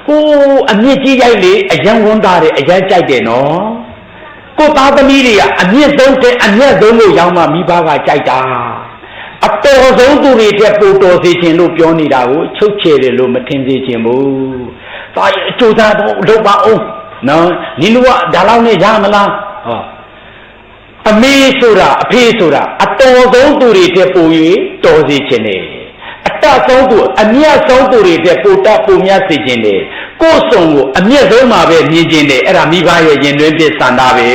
ဟိုးအမြင့်ကြီးရိုက်လေအယံဝန်သားတယ်အယံကြိုက်တယ်နော်ကိုသားသမီးတွေကအမြင့်ဆုံးတဲ့အမြတ်ဆုံးကိုရောင်းမှမိဘကကြိုက်တာအတော်ဆုံးသူတွေတက်ပို့တော်စေခြင်းလို့ပြောနေတာကိုချုပ်ချယ်တယ်လို့မထင်စေခြင်းဘူး။ဒါရဲ့အကျိုးသားတော့လုပ်ပါအောင်နော်။နင်တို့ကဒါလောက်နဲ့ရမလား။ဟောအမေဆိုတာအဖေဆိုတာအတော်ဆုံးသူတွေတက်ပို့၍တော်စေခြင်းနဲ့အတဆုံးသူအမြတ်ဆုံးသူတွေတက်ပို့တတ်ပို့မြတ်စေခြင်းနဲ့ကိုယ်ဆောင်ကိုအမြတ်ဆုံးမှာပဲမြင်ခြင်းနဲ့အဲ့ဒါမိဘရဲ့ရင်တွင်းပြစံတာပဲ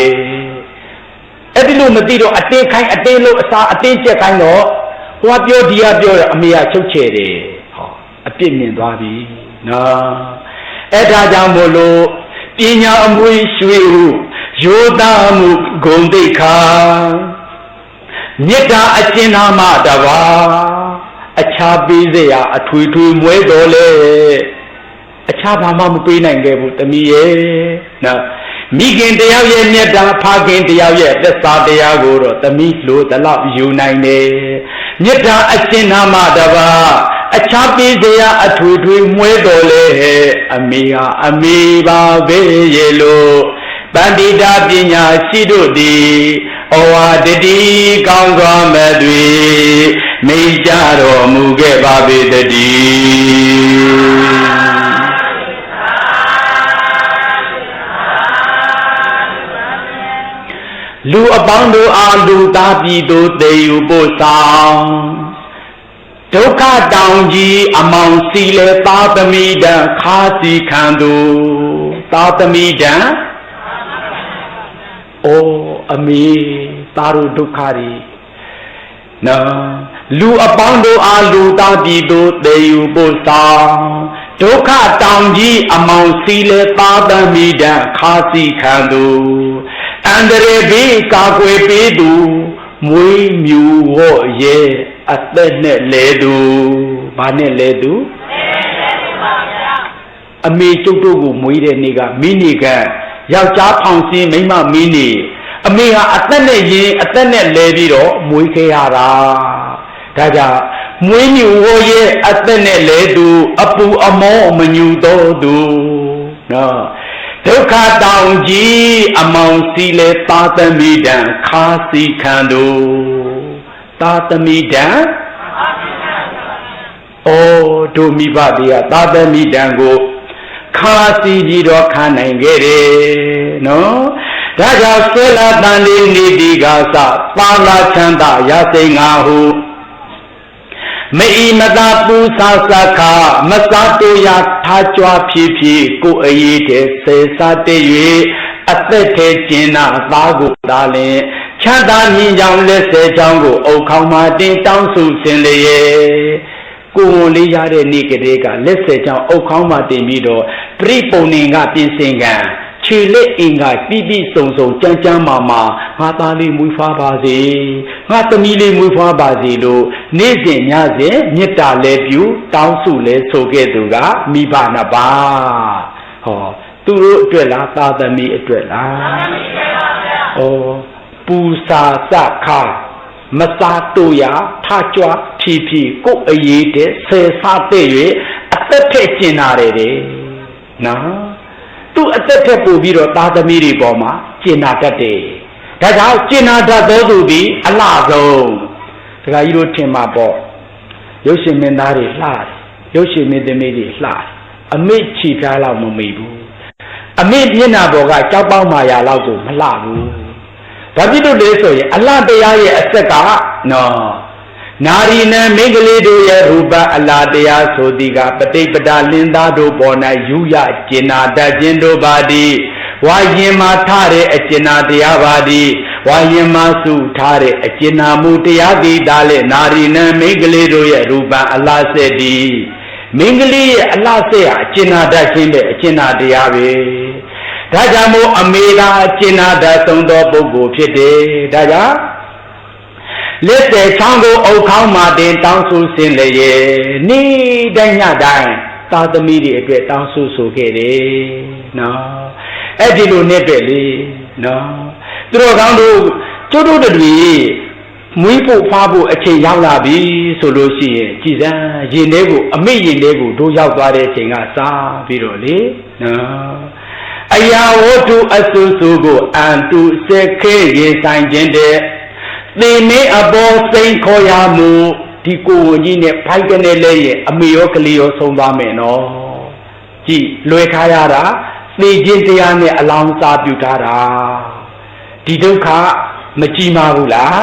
။အဲ့ဒီလိုမသိတော့အတင်းခိုင်းအတင်းလို့အစာအတင်းချက်ခိုင်းတော့ဟိုကပြောဒီကပြောရအမေကချုပ်ချယ်တယ်ဟောအပြစ်မြင်သွားပြီနော်အဲ့ဒါကြောင့်မို့လို့ပညာအမွေရွှေဟုရိုးသားမှုဂုံတိတ်ခါမေတ္တာအကျဉ်းသားမှတပါအခြားပေးเสียအထွေထွေမွဲတော်လေအခြားဘာမှမပေးနိုင်ခဲ့ဘူးတမီးရဲ့နော်မိခင်တယောက်ရဲ့မေတ္တာဖခင်တယောက်ရဲ့သက်သာတရားကိုတော့တမီးလို့တလောက်ယူနိုင်တယ်မေတ္တာအကျဉ်းသားမှတပါအခြားပေးเสียအထွေထွေမွဲတော်လေအမေဟာအမေပါပဲရဲ့လို့ပန္တိတာပညာရှိတို့သည်ဩဝါဒတိကောင်းစွာမဲ့တွေမိတ်ကြတော်မူခဲ့ပါပေတည်းလူအပေါင်းတို့အားလူသားပြည်သို့တည်ယူပို့ဆောင်ဒုက္ခတောင်ကြီးအမောင်စီလေသာသမီတံခါစီခံသူသာသမီတံအိုအမေသားတို့ဒုက္ခတွေနော်လူအပေါင်းတို့အားလူသားပြည်သို့တည်ယူပို့ဆောင်ဒုက္ခတောင်ကြီးအမောင်စီလေသာသမီတံခါစီခံသူအန္တရာယ်ဘေးကာကွယ်ပေးသူမွေးမြူဝော့ရဲ့အသက်နဲ့လဲသူဘာနဲ့လဲသူအမေကျုပ်တို့ကိုမွေးတဲ့နေ့ကမိနေကယောက်ျားဖောင်စင်းမိန်းမမင်းနေအမေဟာအသက်နဲ့ရင်အသက်နဲ့လဲပြီးတော့မွေးခဲ့ရတာဒါကြောင့်မွေးမြူဝော့ရဲ့အသက်နဲ့လဲသူအပူအမောမညူတော့သူနော်ဒုက္ခတောင်ကြီးအမောင်စီလေသာသမီတံခါစီခံသူသာသမီတံဩတို့မိဘတွေကသာသမီတံကိုခါစီပြီးတော့ခံနိုင်ခဲ့တယ်နော်ဒါကြောင့်ဆွေလာတန်လေးနေဒီကစပါလာချမ်းသာရစိန်ငါဟုမအီမသာပူစာစခါမစားတူရထားကြွားဖြည်းဖြည်းကိုအရေးတဲ့စေစားတည်၍အသက်ထဲကျင်နာသားကိုသာလင်ချမ်းသာမြင်ကြောင်းလက်ဆယ်ချောင်းကိုအုတ်ခေါင်းမှာတင်တောင်းစုစင်လေကိုဝန်လေးရတဲ့နေ့ကလေးကလက်ဆယ်ချောင်းအုတ်ခေါင်းမှာတင်ပြီးတော့ပြိပုံနေကပြင်ဆင်ကံခြေလက်အင်ကပြပြစုံစုံကြမ်းကြမ်းမာမာငါသားလေးမွေးဖွားပါစေငါသမီးလေးမွေးဖွားပါစေလို့နေ့စဉ်ညစဉ်မေတ္တာလဲပြုတောင်းစုလဲဆိုခဲ့သူကမိဘနှစ်ပါးဟောသူတို့အတွက်လားသာသမီအတွက်လားသာသမီအတွက်ပါဗျာဩပူစာစခါမစားတို့ရထကြွဖြည်းဖြည်းကိုအရေးတဲ့ဆယ်စားတဲ့၍အသက် သက်ထက်ကျင်နာတယ်နော်သူအသက်ထက်ပို့ပြီးတော့သားသမီးတွေပေါ်မှာကျင်နာတတ်တယ်ဒါကြောင့်ကျင်နာတတ်သောသူသည်အလှဆုံးဒကာကြီးတို့ထင်မှာပေါ့ရုပ်ရှင်မင်းသားတွေလှတယ်ရုပ်ရှင်မင်းသမီးတွေလှတယ်အမေချီပြားလောက်မမေ့ဘူးအမေမျက်နှာပေါ်ကကြောက်ပေါင်းမာယာလောက်ကိုမလှဘူးဒါဖြစ်လို့လေဆိုရင်အလှတရားရဲ့အဆက်ကနော်နာရီနံမိန်းကလေးတို့ရဲ့ရူပအလားတရားဆိုသည်ကပဋိပဒါလင်းသားတို့ပေါ်၌ယူရကျင်နာတတ်ခြင်းတို့ပါသည်ဝါရင်မှာထားတဲ့အကျင်နာတရားပါသည်ဝါရင်မှာစုထားတဲ့အကျင်နာမှုတရားသည်ဒါလည်းနာရီနံမိန်းကလေးတို့ရဲ့ရူပအလားဆက်သည်မင်းကလေးရဲ့အလားဆက်ဟာအကျင်နာတတ်ခြင်းပဲအကျင်နာတရားပဲဒါကြောင့်မို့အမေကအကျင်နာတတ်ဆုံးသောပုဂ္ဂိုလ်ဖြစ်တယ်ဒါကြောင့်လက်တဲ့ချောင်းကိုအုပ်ခေါင်းမှာတင်တောင်းဆိုစင်လေရဲ့နေ့တိုင်းညတိုင်းသာသမီတွေအတွက်တောင်းဆိုခဲ့တယ်နော်အဲ့ဒီလိုနဲ့ပဲလေနော်သူတို့ကောင်းတို့ကျုပ်တို့တွေမွေးဖို့ဖားဖို့အချိန်ရောက်လာပြီဆိုလို့ရှိရင်ကြည်စမ်းရင်ထဲကိုအမိရင်ထဲကိုတို့ရောက်သွားတဲ့အချိန်ကစားပြီးတော့လေနော်အရာဝတ္ထုအဆူဆူကိုအန်တုစက်ခဲရင်ဆိုင်ခြင်းတဲ့သေမင်းအပေါ်စိန်ခေါ်ရမှုဒီကိုဝင်ကြီးနဲ့ဖိုက်ကနေလဲရဲ့အမေရောကလေးရောဆုံးသွားမယ်နော်ကြည်လွယ်ခါရတာသေခြင်းတရားနဲ့အလောင်းစားပြုထားတာဒီဒုက္ခမကြည်မာဘူးလား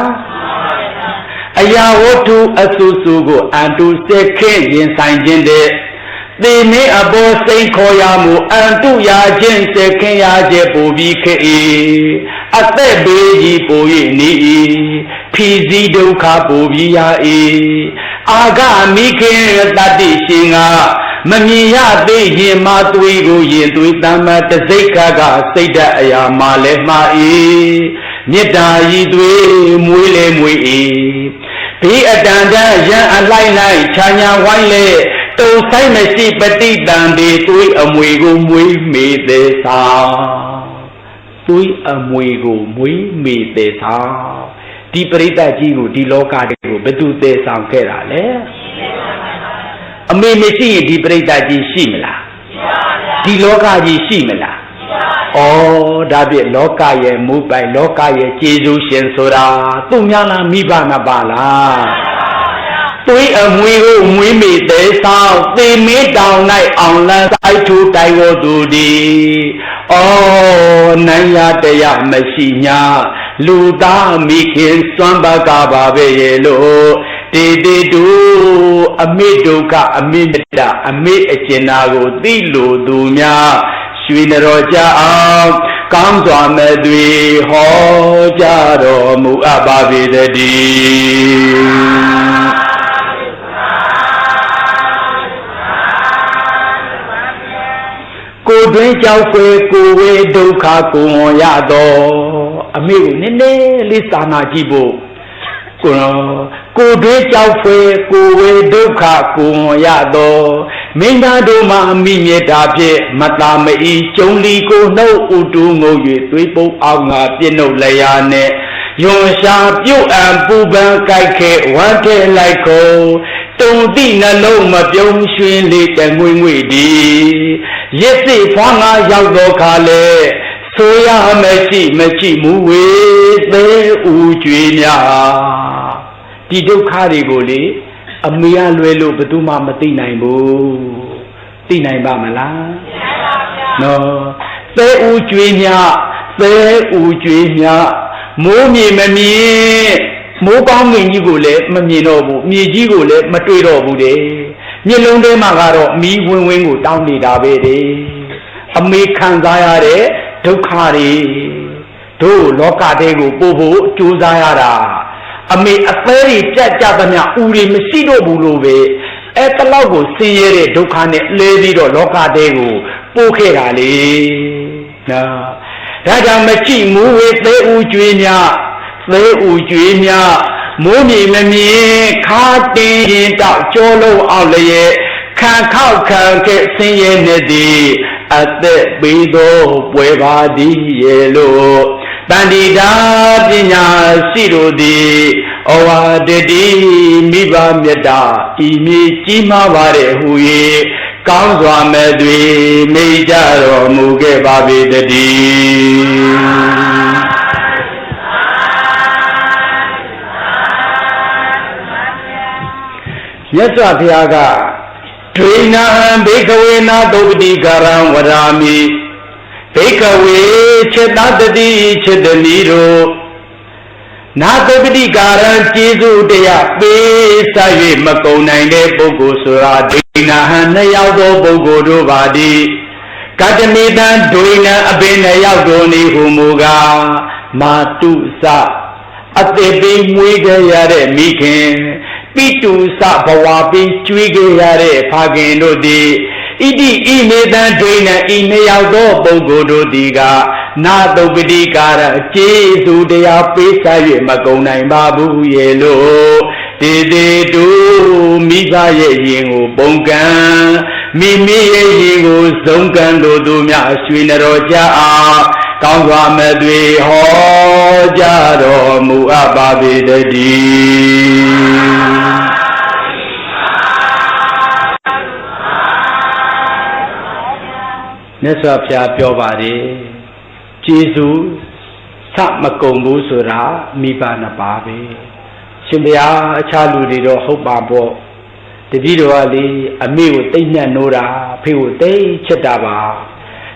အရာဝတ္ထုအဆူဆူကိုအန်တုစက်ခဲရင်ဆိုင်ခြင်းတဲ့သေမင်းအပေါ်စိန်ခေါ်ရမှုအန်တုရာခြင်းစက်ခဲရခြင်းပူပြီးခေအသက်ဘေးကြီးပူ၍နေဖြီးစည်းဒုက္ခပူပြီးရအာဂမိခင်တတ္တိရှင်ကမမြင်ရသေးရင်မသွေးကိုရင်သွေးတမ်းမတစိတ်ခါကစိတ်ဓာတ်အရာမှလည်းမှားမေတ္တာရည်သွေးမွေးလေမွေးဘေးအတန်တန်ရန်အလိုက်လိုက်ခြာညာဝိုင်းလေတုံဆိုင်မရှိပฏิတန်ဒီသွေးအမွေကိုမွေးမေသေးသာသွေးအမွေကိုမွေးမေသေးသာဒီပရိသတ်ကြီးကိုဒီလောကတွေကိုဘယ်သူသေဆောင်ခဲ့တာလဲအမေမရှိရင်ဒီပရိသတ်ကြီးရှိမလားဒီလောကကြီးရှိမလားဩဒါဖြင့်လောကရဲ့မူပိုင်လောကရဲ့ကျေးဇူးရှင်ဆိုတာသူများလားမိဘနာပါလားသွေးအမွေကိုမွေးမိသေးဆောင်သေမင်းတောင်၌အောင်လန်းစိုက်ထူတိုင်ဝသူဒီဩနိုင်ရတရားမရှိညာလူသားမိခင်စွမ်းပါကပါပဲရဲ့လို့တေတေတူအမိဒုက္ခအမိတ္တအမိအကျဉ်းနာကိုသိလို့သူများရွှေတော်ကြအောင်ကောင်းစွာမဲ့တွေဟောကြားတော်မူအပ်ပါပေတည်းကိုတွင်ကြောက်ဖွယ်ကိုဝေဒုက္ခကိုဝရတော်အမေကိုနည်းနည်းလေးစာနာကြည့်ဖို့ကိုတွင်ကြောက်ဖွယ်ကိုဝေဒုက္ခကိုဝရတော်မင်းသားတို့မှအမိမြေတာဖြင့်မတာမဤကျုံလီကိုနှုတ်ဥတူငုံ၍သွေးပုတ်အောင်ငါပြည့်နှုတ်လျာနဲ့ယွန်ရှာပြုတ်အံပူပန်းကြိုက်ခဲဝမ်းထဲလိုက်ခုံတုံတိနှလုံးမပြုံးရွှင်လေးတငွေငွေဒီရစ်စိဖွားငါရောက်တော့ခါလေဆိုရမရှိမူဝေသေးဥကြွေများဒီဒုက္ခတွေကိုလေအမေကလွယ်လို့ဘယ်သူမှမသိနိုင်ဘူးသိနိုင်ပါမလားနော်သေးဥကြွေများမိုးမြေမမြင်မိုးကောင်းငင်ကြီးကိုလည်းမမြင်တော့ဘူးမြေကြီးကိုလည်းမတွေ့တော့ဘူးတဲ့မျက်လုံးထဲမှာကတော့မီးဝင်းကိုတောင်းနေတာပဲတဲ့အမေခံစားရတဲ့ဒုက္ခတွေတို့လောကတဲကိုပို့ဖို့ကြိုးစားရတာအမေအသေးတွေပြတ်ကြသမျှဥတွေမရှိတော့ဘူးလို့ပဲအဲ့တလောက်ကိုဆင်းရဲတဲ့ဒုက္ခနဲ့လဲပြီးတော့လောကတဲကိုပို့ခဲ့တာလေနော်ဒါကြောင့်မကြည့်မူဝေသေးဥကြွေးများမိုးမြေမမြင်ခါတင်ရင်တောက်ကြောလုံးအောင်လျက်ခံခောက်ခံခဲ့ဆင်းရဲနေသည်အသက်ပေးသောပွဲပါသည်ရဲ့လို့တန်တိတာပညာရှိတို့သည်ဩဝါဒတိမိဘမြတ်တာဤမြေကြီးမားပါတဲ့ဟူ၍ ကောင်းစွာမဲ့တွေမိကြတော်မူခဲ့ပါပေတည်းမြတ်စွာဘုရားကဒွေနာဘိကဝေနာသုပတိကာရံဝရာမိဘိကဝေခြေတတတိခြေတမီတို့နာသုပတိကာရံကျေးဇူးတရားပေးဆက်၍မကုန်နိုင်တဲ့ပုဂ္ဂိုလ်ဆိုတာဒွေနာဟံနှစ်ယောက်သောပုဂ္ဂိုလ်တို့ပါသည်ကတမေတံဒွေနာအပင်နှစ်ယောက်တို့နေဟုမူကားမာတုစအသေးပေးမွေးကြရတဲ့မိခင်ပိတုစဘဝပေးကျွေးကြရတဲ့ဖခင်တို့သည်ဣတိဤမေတံဒွေနံဤနှစ်ယောက်သောပုဂ္ဂိုလ်တို့သည်ကနာတုပတိကာရကျေးဇူးတရားပေးစား၍မကုန်နိုင်ပါဘူးရဲ့လို့တေတေတူမိဘရဲ့ရင်ကိုပုံကံမိမိရဲ့ရင်ကိုဇုံကံတို့သူများရွှေနတော်ကြအားကောင်းစွာမဲ့တွေဟောကြားတော်မူအပ်ပါပေတည်းမြတ်စွာဘုရားပြောပါတယ်ကျေးဇူးသမကုန်ဘူးဆိုတာမိဘနှစ်ပါးပဲရှင်ဘုရားအခြားလူတွေတော့ဟုတ်ပါပေါ့တပည့်တော်ကလေအမေကိုတိတ်ညံ့နိုးတာဖေကိုတိတ်ချစ်တာပါ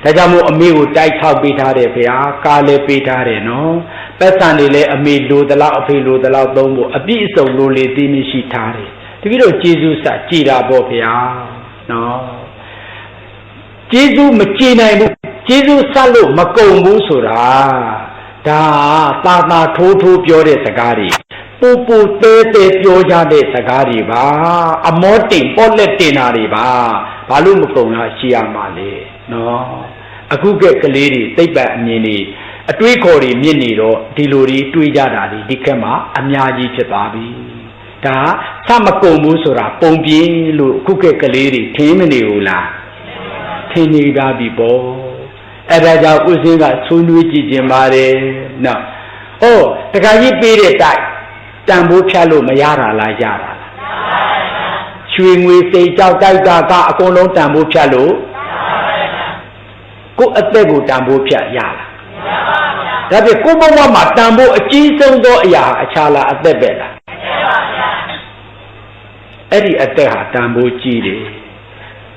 ဒါကြောင့်မို့အမေကိုတိုက်ထောက်ပေးထားတယ်ဗျာကားလည်းပေးထားတယ်နော်ပတ်စံတွေလည်းအမေလိုတလောက်အဖေလိုတလောက်သုံးဖို့အပြည့်အစုံလိုလေသိမရှိထားတယ်တပည့်တော်ကျေးဇူးစကြည်တာပေါ့ဗျာနော်ကျေးဇူးမကြည်နိုင်ဘူးကျေးဇူးဆက်လို့မကုန်ဘူးဆိုတာဒါသာသာထိုးထိုးပြောတဲ့စကားတွေပူပူသေးသေးပြောကြတဲ့စကားတွေပါအမောတင်ပေါ်လက်တင်တာတွေပါဘာလို့မကုန်လားရှိရမှာလေနော်အခုကကလေးတွေသိပ္ပံအမြင်တွေအတွေးခေါ်တွေမြင့်နေတော့ဒီလိုတွေတွေးကြတာဒီခက်မှာအများကြီးဖြစ်သွားပြီဒါသမကုန်ဘူးဆိုတာပုံပြင်းလို့အခုကလေးတွေထင်းမနေဘူးလားထင်းနေကြပြီပေါ့အဲ့ဒါကြောင့်ဥစဉ်ကဆွေးနွေးကြည့်ခြင်းပါတယ်နော်တခါကြီးပေးတဲ့တိုက်တန်ဖိုးဖြတ်လို့မရတာလားရတာလားရွှေငွေစိတ်ကြောက်တိုက်တာကအကုန်လုံးတန်ဖိုးဖြတ်လို့ကိုယ်အသက်ကိုတန်ဖိုးဖြတ်ရလားဒါပြကိုယ်ဘဝမှာတန်ဖိုးအကြီးဆုံးသောအရာအခြားလားအသက်ပဲလားအဲ့ဒီအသက်ဟာတန်ဖိုးကြီးတယ်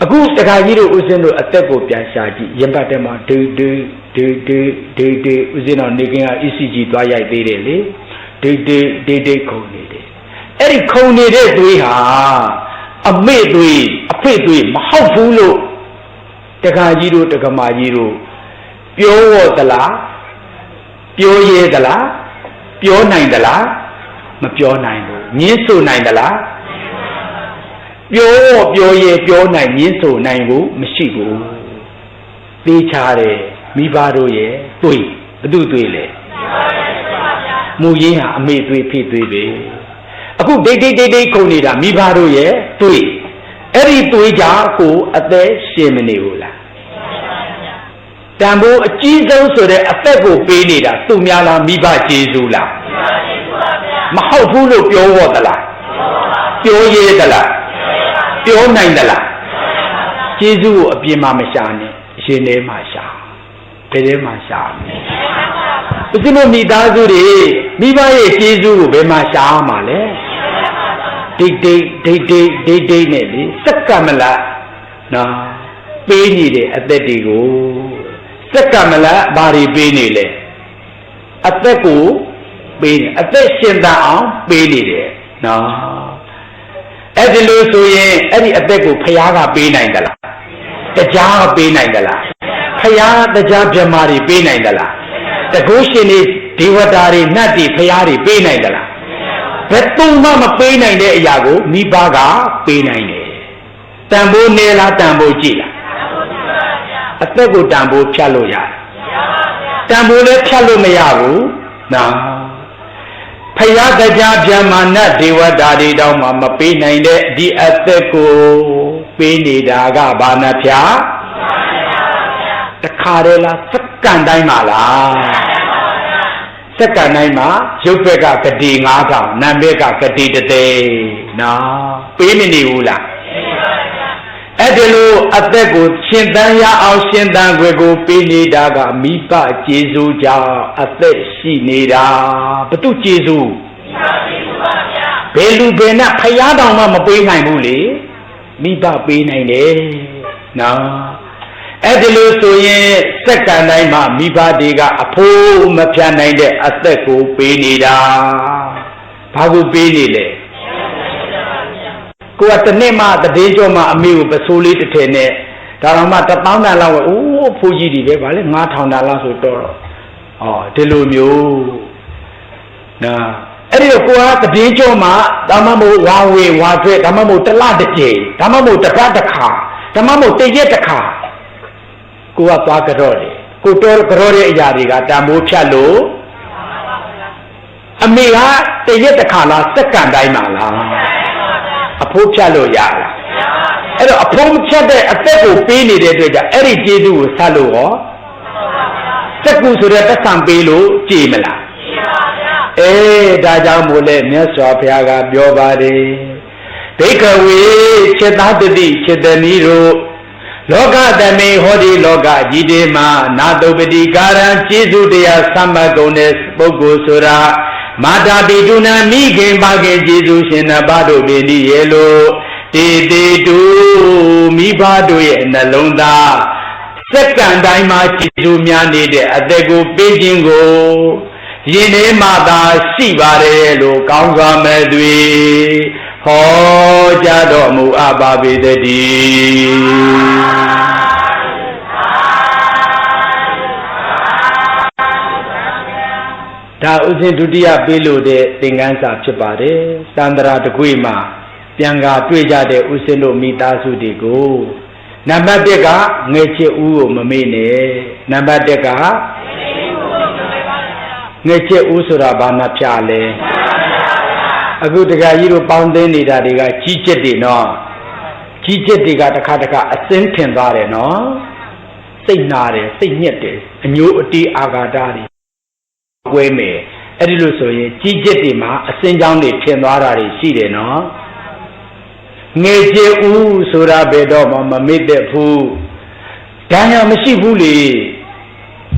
အခုတခါကြီးတို့ဦးဇင်းတို့အသက်ကိုပြန်ရှာကြည့်ရင်ပတ်ထဲမှာဒေဦးဇင်းတော်နေခင်က ECG သွားရိုက်သေးတယ်လေဒေခုန်နေတယ်အဲ့ဒီခုန်နေတဲ့သွေးဟာအမေသွေးအဖေသွေးမဟုတ်ဘူးလို့တခါကြီးတို့တက္ကမကြီးတို့ပြောဝသလားပြောရဲသလားပြောနိုင်သလားမပြောနိုင်ဘူးညင်းဆိုနိုင်သလားပြောရဲပြောနိုင်ညင်းဆိုနိုင်ဘူးမရှိဘူးသိချတယ်မိဘတို့ရဲ့တွေ့ဘသူတွေ့လဲမူရင်းဟာအမေတွေ့ဖေတွေ့ပဲအခုဒိတ်ခုန်နေတာမိဘတို့ရဲ့တွေ့အဲ့ဒီတွေ့ကြကိုအသက်ရှင်မနေဘူးလားတန်ဖိုးအကြီးဆုံးဆိုတဲ့အသက်ကိုပေးနေတာသူများလားမိဘကျေးဇူးလားမဟုတ်ဘူးလို့ပြောဝသလားပြောရဲသလားပြောနိုင်သလားကျေးဇူးကိုအပြင်မှာမရှာနဲ့ရှင်ထဲမှာရှာဘယ်ထဲမှာရှာမလဲဘုရားမိသားစုတွေမိဘရဲ့ကျေးဇူးကိုဘယ်မှာရှာမှာလဲဒိတ်နဲ့လေစက္ကမလနော်ပေးနေတဲ့အသက်တွေကိုစက္ကမလဘာတွေပေးနေလဲအသက်ကိုပေးနေအသက်ရှင်သန်အောင်ပေးနေတယ်နော်အဲ့ဒီလိုဆိုရင်အဲ့ဒီအသက်ကိုဖျားကပေးနိုင်သလားတရားကပေးနိုင်သလားဖျားတရားဗြဟ္မာတွေပေးနိုင်သလားတကုရှင်တွေဒေဝတာတွေနတ်တွေဖျားတွေပေးနိုင်သလားဘယ်သူမှမပေးနိုင်တဲ့အရာကိုမိဘကပေးနိုင်တယ်တန်ဖိုးနေလားတန်ဖိုးကြည့်လားအသက်ကိုတန်ဖိုးဖြတ်လို့ရတယ်တန်ဖိုးလည်းဖြတ်လို့မရဘူးနော်ဖယားတရားဗြဟ္မာနတ်ဒေဝတာတွေတောင်မှမပေးနိုင်တဲ့ဒီအသက်ကိုပေးနေတာကဘာနာဖျားတခါတည်းလားစက္ကန့်တိုင်းမှာလားစက္ကန့်တိုင်းမှာရုပ်ဘက်ကဂတိ9000နာမ်ဘက်ကဂတိ1သိန်းနော်ပေးမနေဘူးလား အဲ့ဒီလိုအသက်ကိုရှင်သန်ရအောင်ရှင်သန်ခွင့်ကိုပေးနေတာကမိဘကျေးဇူးကြောင့်အသက်ရှိနေတာဘု து ကျေးဇူးဘယ်လူဘယ်နဲ့ဖယားတောင်မှမပေးနိုင်ဘူးလေမိဘပေးနိုင်တယ်နော်အဲ့ဒီလိုဆိုရင်စက္ကန့်တိုင်းမှာမိဘတွေကအဖိုးမဖြတ်နိုင်တဲ့အသက်ကိုပေးနေတာဘာကိုပေးနေလဲကိုကတနေ့မှတည်ကြောမှအမေကိုပစိုးလေးတစ်ထည်နဲ့ဒါတော့မှ1000တန်လောက်အိုးဖိုးကြီးတွေပဲဗာလေ9000တန်လောက်ဆိုတော့ဟောဒီလိုမျိုးနော်အဲ့ဒီတော့ကိုကတည်ကြောမှဒါမှမဟုတ်ဝါဝေဝါကျွဲဒါမှမဟုတ်တစ်လတစ်ကြိမ်ဒါမှမဟုတ်တစ်ပတ်တစ်ခါဒါမှမဟုတ်တစ်ရက်တစ်ခါကိုကသွားကြတော့တယ်ကိုတော်ကြတော့တဲ့အရာတွေကတန်မိုးဖြတ်လို့အမေကတစ်ရက်တစ်ခါလားစက္ကန့်တိုင်းမှာလားအဖိုးဖြတ်လို့ရလားအဲ့တော့အဖိုးဖြတ်တဲ့အသက်ကိုပေးနေတဲ့အတွက်ကြောင့်အဲ့ဒီကျေးဇူးကိုဆက်လို့ရောစက္ကူဆိုတဲ့သက်ဆံပေးလို့ကြည်မလားဒါကြောင့်မို့လဲမြတ်စွာဘုရားကပြောပါတယ်ဒိဋ္ဌဝေจิตတတိจิตသမီးတို့လောကသမေဟောဒီလောကကြီးတွေမှာနာတုပတိကာရံကျေးဇူးတရားသံမကုန်တဲ့ပုဂ္ဂိုလ်ဆိုတာမာတာပိတုနာမိခင်ပါခင်ကျေးဇူးရှင်နှစ်ပါးတို့ပင်ဒီရဲ့လို့တေတေတူမိဘတို့ရဲ့နှလုံးသားစက္ကန့်တိုင်းမှာကျေးဇူးများနေတဲ့အသက်ကိုပေးခြင်းကိုယင်ထဲမှာသာရှိပါတယ်လို့ကောင်းစွာမဲ့သွေဟောကြားတော်မူအပ်ပါပေတည်းဒါဥစဉ်ဒုတိယပေးလို့တဲ့သင်္ကန်းစာဖြစ်ပါတယ်တန္တရာတကွေမှာပြန်ကာတွေ့ကြတဲ့ဥစဉ်တို့မိသားစုတွေကိုနံပါတ်1ကငယ်ချစ်ဦးကိုမမေ့နဲ့နံပါတ်1ကငယ်ချစ်ဦးဆိုတာဘာမှဖြာလဲအခုတခါကြီးတို့ပေါင်းသိနေတာတွေကကြီးကျက်တွေနော်ကြီးကျက်တွေကတစ်ခါအစင်းထင်သွားတယ်နော်စိတ်နာတယ်စိတ်ညစ်တယ်အညိုအတီးအာဃာတတွေကွဲမယ်အဲ့ဒီလိုဆိုရင်ကြီးကျက်တွေမှာအစင်းကြောင်းတွေထင်သွားတာတွေရှိတယ်နော်ငယ်ချစ်ဦးဆိုတာဘယ်တော့မှမမေ့တဲ့ဘူးဒါညာမရှိဘူးလေ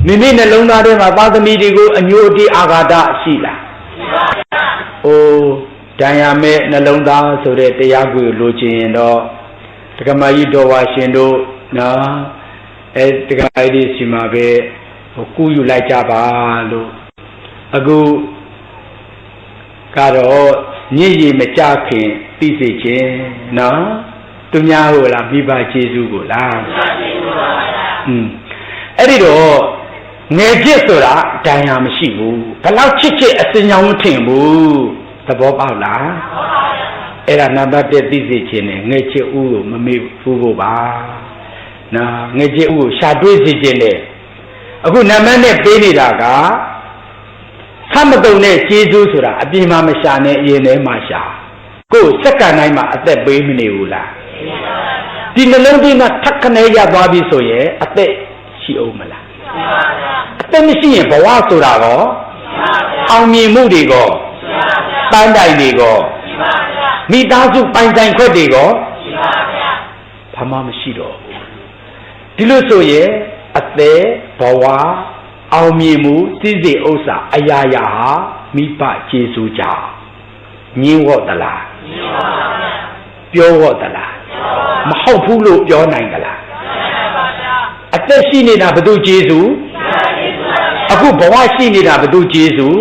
မိမိနှလုံးသားထဲမှာသာသမီတွေကိုအညိုအတီးအာဃာတရှိလားအိုးဒဏ်ရာမဲ့နှလုံးသားဆိုတဲ့တရားကိုလိုချင်ရင်တော့ဒကမကြီးတော်ဝါရှင်တို့နော်ဒကမကြီးစီမှာပဲကူးယူလိုက်ကြပါလို့အခုကတော့ညစ်ရည်မကြခင်သိစေခြင်းနော်သူများဟုတ်လားမိဘကျေးဇူးကိုလားအဲ့ဒီတော့ငယ်ချစ်ဆိုတာဒဏ်ရာမရှိဘူးဘလောက်ချစ်ချစ်အစင်ကြောင်မထင်ဘူးသဘောပေါက်လားအဲ့ဒါနံပါတ်1သိစေခြင်းနဲ့ငယ်ချစ်ဦးကိုမမေ့ဘူးဖို့ပါနော်ငယ်ချစ်ဦးကိုရှာတွေးစေခြင်းနဲ့အခုနံပါတ်1ပေးနေတာကသတ်မတုံတဲ့ကျေးဇူးဆိုတာအပြင်မှာမရှာနဲ့အရင်ထဲမှာရှာကိုယ်စက္ကန့်တိုင်းမှာအသက်ပေးမနေဘူးလားဒီနှလုံးသွင်းကထက်ခနဲရသွားပြီဆိုရင်အသက်ရှိအောင်မလားအသက်မရှိရင်ဘဝဆိုတာကောအောင်မြင်မှုတွေကောပန်းတိုင်တွေကောမိသားစုပိုင်ဆိုင်ခွက်တွေကောဘာမှမရှိတော့ဘူးဒီလိုဆိုရင်အသက်ဘဝအောင်မြင်မှုစိစိဥစ္စာအရာရာဟာမိဘကျေးဇူးကြောင့်ညင်းဝတ်သလားပြောဝတ်သလားမဟုတ်ဘူးလို့ပြောနိုင်သလားအသက်ရှိနေတာဘယ်သူကျေးဇူးအခုဘဝရှိနေတာဘယ်သူကျေးဇူး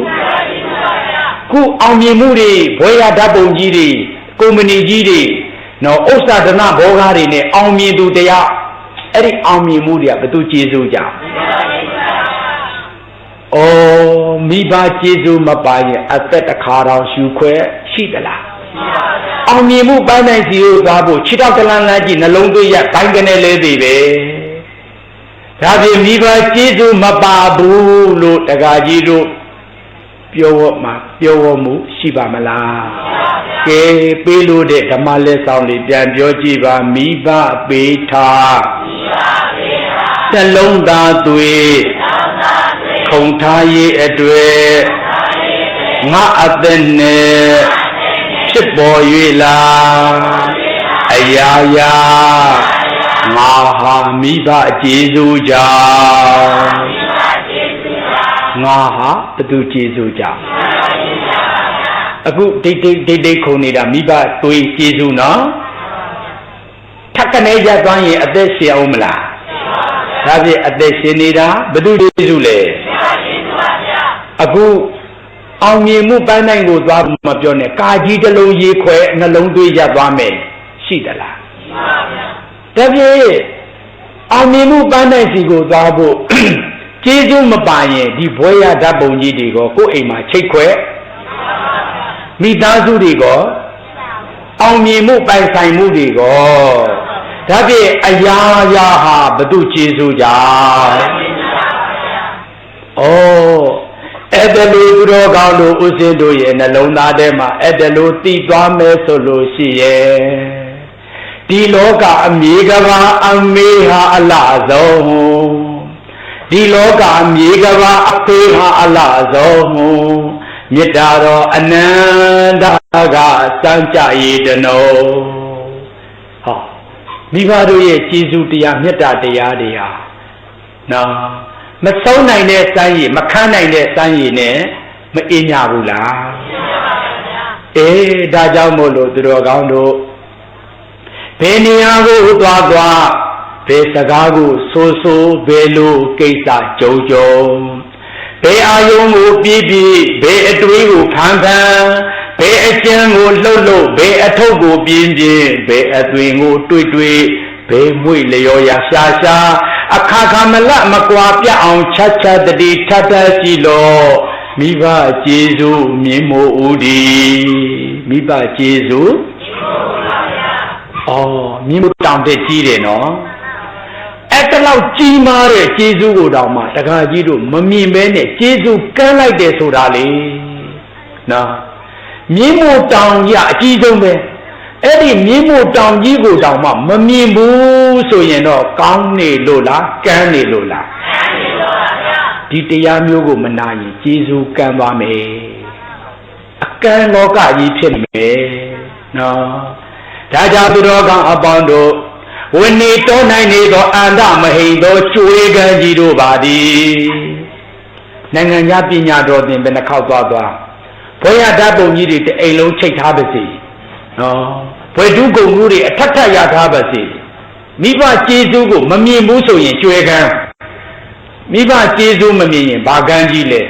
ခုအောင်မြင်မှုတွေဘွဲရဓာတ်ပုံကြီးတွေကုမ္ပဏီကြီးတွေနော်ဥစ္စာဒနာဘောကားတွေနဲ့အောင်မြင်သူတရားအဲ့ဒီအောင်မြင်မှုတွေကဘယ်သူကျေးဇူးကြောင့်မိဘကျေးဇူးမပါရင်အသက်တစ်ခါတောင်ရှူခွဲရှိသလားအောင်မြင်မှုပန်းနိုင်စီကိုသွားဖို့ခြေထောက်ကလန်းလန်းကြီးနှလုံးသွေးရဘိုင်းကနေလေးသေးပဲဒါပြင်မိဘကျေးဇူးမပါဘူးလို့တကားကြီးတို့ပြောမှုရှိပါမလားကဲပေးလို့တဲ့ဓမ္မလက်ဆောင်လေးပြန်ပြောကြည့်ပါမိဘပေးထားနှလုံးသားသွေးခုံထားရေးအတွေ့ငါအသက်နဲ့ဖြစ်ပေါ်၍လာ ရာရာငါဟာမိဘကျေးဇူးကြောင့်ငါဟာဘသူကျေးဇူးကြောင့်အခုဒိတ်ခုန်နေတာမိဘသွေးကျေးဇူးနော်ထက်ကနေရသွားရင်အသက်ရှင်အောင်မလားဒါဖြင့်အသက်ရှင်နေတာဘသူကျေးဇူးလဲအခုအောင်မြင်မှုပန်းတိုင်းကိုသွားမပြောနဲ့ကာကြီးတစ်လုံးရေးခွဲနှလုံးသွေးရသွားမယ်ရှိသလားဒါဖြင့်အောင်မြင်မှုပန်းတိုင်းစီကိုသွားဖို့ကျေးဇူးမပါရင်ဒီဘွဲရဓာတ်ပုံကြီးတွေကိုကိုယ်အိမ်မှာချိတ်ခွဲမိသားစုတွေကိုအောင်မြင်မှုပိုင်ဆိုင်မှုတွေကိုဒါဖြင့်အရာရာဟာဘု து ကျေးဇူးကြောင့်အဲ့ဒါလိုသူတော်ကောင်းတို့ဥစဉ်တို့ရဲ့နှလုံးသားထဲမှာအဲ့ဒါလိုတည်သွားမယ်ဆိုလို့ရှိရဲ့ဒီလောကအမြေကဘာအမေဟာအလားဆုံးဒီလောကအမြေကဘာအဖေဟာအလားဆုံးမေတ္တာတော်အနန္တကစံကြရည်တနောဟောမိဘတို့ရဲ့ကျေးဇူးတရားမေတ္တာတရားတွေဟာနော်မဆုံးနိုင်တဲ့စမ်းရည်မခန်းနိုင်တဲ့စမ်းရည်နဲ့မအေးမြဘူးလားဒါကြောင့်မို့လို့သူတော်ကောင်းတို့ဘယ်နေရာကိုသွားဘယ်စကားကိုဆိုဘယ်လိုကိစ္စကြုံဘယ်အာယုံကိုပြည့်ဘယ်အတွေးကိုဖန်ဘယ်အကျဉ်းကိုလှုပ်ဘယ်အထုပ်ကိုပြင်းဘယ်အသွင်ကိုတွေ့ဘယ်မွေ့လျော်ရာရှာအခါခါမလမကွာပြအောင်ချက်တတိထရှိလို့မိဘကျေးဇူးမြင်မို့ဦးဒီမိဘကျေးဇူးမြင်မို့တောင်တဲ့ကြီးတယ်နော်အဲ့တလောက်ကြီးမားတဲ့ကျေးဇူးကိုတောင်မှတခါကြီးတို့မမြင်ဘဲနဲ့ကျေးဇူးကမ်းလိုက်တယ်ဆိုတာလေနော်မြင်မို့တောင်ရအကြီးဆုံးပဲအဲ့ဒီမြင်းမို့တောင်ကြီးကိုတောင်မှမမြင်ဘူးဆိုရင်တော့ကောင်းနေလို့လားကမ်းနေလို့လားကမ်းနေလို့ပါဗျာဒီတရားမျိုးကိုမနာရင်ကျေးဇူးကမ်းသွားမယ်အကမ်းလောကကြီးဖြစ်မယ်နော်ဒါကြောင့်သူတော်ကောင်းအပေါင်းတို့ဝိနေတောနိုင်နေသောအန္တမဟိန်သောကျွေးကမ်းကြီးတို့ပါသည်နိုင်ငံခြားပညာတော်သင်ဘယ်နှခေါက်သွားဘွဲရဓာတ်ပုံကြီးတွေတအိမ်လုံးချိတ်ထားပါစေနော်ဘွယ်တုကုန်မှုတွေအထက်ထရထားပါစေမိဘကျေးဇူးကိုမမြင်ဘူးဆိုရင်ကျွဲကန်းမိဘကျေးဇူးမမြင်ရင်ဘာကန်းကြီးလဲ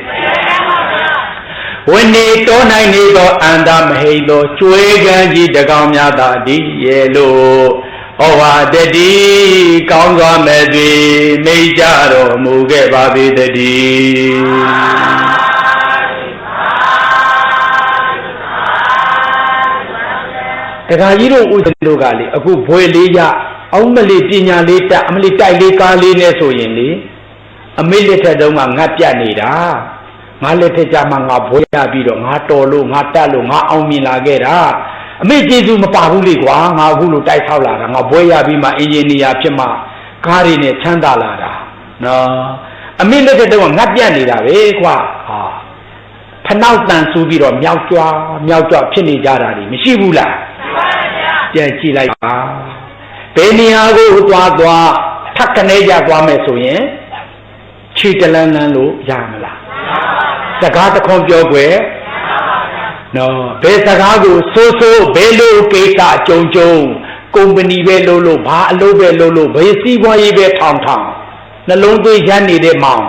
ဝိနေတောနိုင်နေသောအန္တမဟိသောကျွဲကန်းကြီးတကောင်များသာဒီရဲ့လို့ဟောဟာတတိကောင်းစွာမဲ့သွေမိတ်ကြတော်မူခဲ့ပါပေတည်းတခါကြီးတို့ဦးဇင်းတို့ကလေအခုဘွယ်လေးရအောင်မလေးပညာလေးတက်အမလေးတိုက်လေးကားလေးနဲ့ဆိုရင်လေအမေလက်ထက်တုန်းကငတ်ပြတ်နေတာငါလက်ထက်ကြမှာငါဘွယ်ရပြီးတော့ငါတော်လို့ငါတက်လို့ငါအောင်မြင်လာခဲ့တာအမေကျေးဇူးမပါဘူးလေကွာငါအခုလိုတိုက်ထောက်လာတာငါဘွယ်ရပြီးမှအင်ဂျင်နီယာဖြစ်မှကားတွေနဲ့ချမ်းသာလာတာနော်အမေလက်ထက်တုန်းကငတ်ပြတ်နေတာပဲကွာဖနောက်တန်ဆူပြီးတော့မြောက်ကြွဖြစ်နေကြတာတွေမရှိဘူးလားပြန်ကြည့်လိုက်ပါဘယ်နေရာကိုသွားထက်ကနေကြသွားမယ်ဆိုရင်ခြေတလန်းလို့ရမလားစကားတခွန်ပြောွယ်နော်ဘယ်စကားကိုဆိုဘယ်လိုကိစ္စကြုံကုမ္ပဏီပဲလို့ဘာအလုပ်ပဲလို့ဘယ်စီးပွားရေးပဲထောင်နှလုံးသွေးရမ်းနေတဲ့မောင်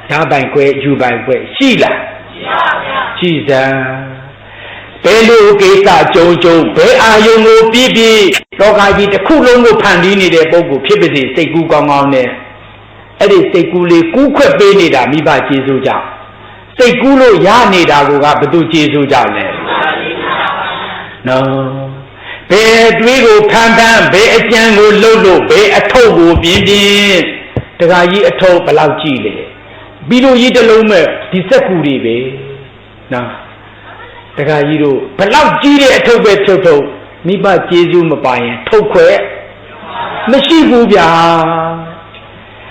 ဓာပိုင်ခွဲယူပိုင်ခွဲရှိလားရှိပါဗျာရှိစမ်းဘယ်လိုကိစ္စကြုံဘယ်အာယုံကိုပြည့်လောကကြီးတစ်ခုလုံးကိုဖန်တီးနေတဲ့ပုဂ္ဂိုလ်ဖြစ်ပါစေစိတ်ကူးကောင်းနဲ့အဲ့ဒီစိတ်ကူးလေးကူးခွက်ပေးနေတာမိဘကျေးဇူးကြောင့်စိတ်ကူးလို့ရနေတာကဘုသူကျေးဇူးကြောင့်လဲနော်ဘယ်တွေးကိုဖန်ဘယ်အကြံကိုလှုပ်လို့ဘယ်အထုပ်ကိုပြင်းတခါကြီးအထုပ်ဘယ်လောက်ကြည့်လဲပြီးလို့ကြီးတစ်လုံးမဲ့ဒီစက်ကူတွေပဲနော်တခါကြီးတို့ဘလောက်ကြီးတဲ့အထုပ်ပဲထုတ်မိဘကျေးဇူးမပါရင်ထုတ်ခွဲမရှိဘူးဗျာ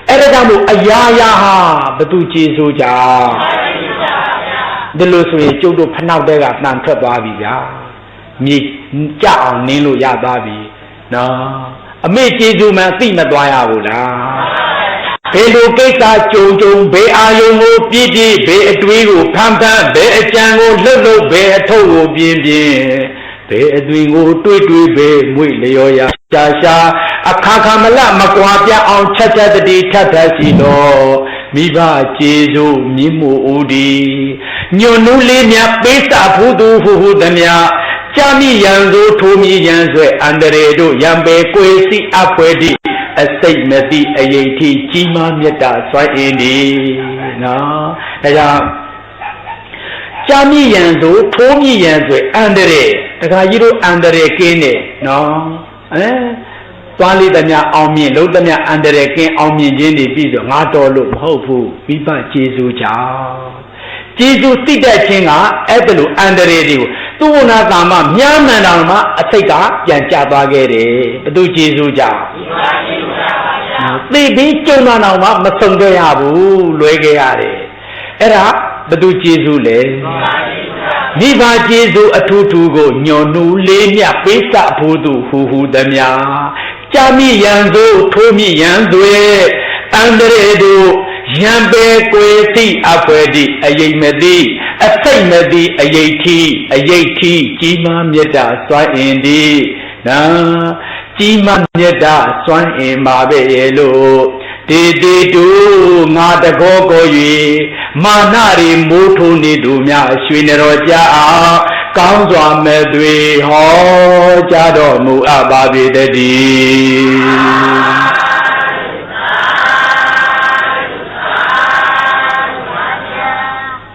အဲ့ဒါကြောင့်မို့အရာရာဟာဘသူကျေးဇူးကြောင့်ဒီလိုဆိုရင်ကျုပ်တို့ဖနောက်တဲကတန်ထွက်သွားပြီဗျာ မြေကြအောင်နင်းလို့ရသွားပြီနော်အမေကျေးဇူးမှသိမသွားရဘူးလားဘယ်လိုကိစ္စကြုံကြုံဘယ်အာယုံကိုပြည့်ပြည့်ဘယ်အတွေးကိုဖမ်းဖမ်းဘယ်အကြံကိုလှုပ်လှုပ်ဘယ်အထုပ်ကိုပြင်းပြင်းဘယ်အသွင်ကိုတွေးတွေးဘယ်မွေ့လျော်ရာရှာရှာအခါခါမလမကွာပြအောင်ချက်ချက်တတိထပ်ထပ်စီတော့မိဘကျေးဇူးမြင့်မှုဦးဒီညွန်နူးလေးများပေးစာဖို့သူဟုသမျှကြာမိရန်သို့ထိုးမိရန်ဆွဲအန္တရေတို့ရံပေကိုယ်စီအဖွဲတိအစိတ်မသိအယိတ်ထိကြီးမားမြတ်တာစွမ်းအင်းဒီနော်ဒါကြောင့်ကြာမိရန်သို့ထိုးမိရန်ဆွဲအန္တရေတခါကြီးတို့အန္တရေကင်းနေနော်သွားလေးသမျှအောင်မြင်လုံးသမျှအန္တရာယ်ကင်းအောင်မြင်ခြင်းတွေပြီးတော့ငါတော်လို့မဟုတ်ဘူးမိဘကျေးဇူးကြောင့်ကျေးဇူးသိတတ်ခြင်းကအဲ့ဒါလိုအန္တရာယ်တွေကိုသူ့ဝနာတာမှမြားမှန်တော်မှအစိတ်ကပြန်ကျသွားခဲ့တယ်ဘသူကျေးဇူးကြောင့်သိပြီးကြုံလာတော့မှမဆုံးခဲ့ရဘူးလွဲခဲ့ရတယ်အဲ့ဒါဘသူကျေးဇူးလဲမိဘကျေးဇူးအထူးထူးကိုညွန်နူးလေးမြတ်ပေးစာဖို့သူဟူသမျှကြာမိရန်သို့ထိုးမိရန်သွေအန္တရေတို့ရံပေကိုယ်သိအဖွဲတိအယိတ်မသိအစိတ်မသိအယိတ်ထိကြီးမားမြတ်တာစွမ်းအင်ဒီနော်ကြီးမားမြတ်တာစွမ်းအင်ပါပဲလို့တေတေတူငါတကောကို၍မာနရီမိုးထုံနေသူများရွှေနတော်ကြအောင်ကောင်းစွာမဲ့သွေဟောကြားတော်မူအပ်ပါပေတည်း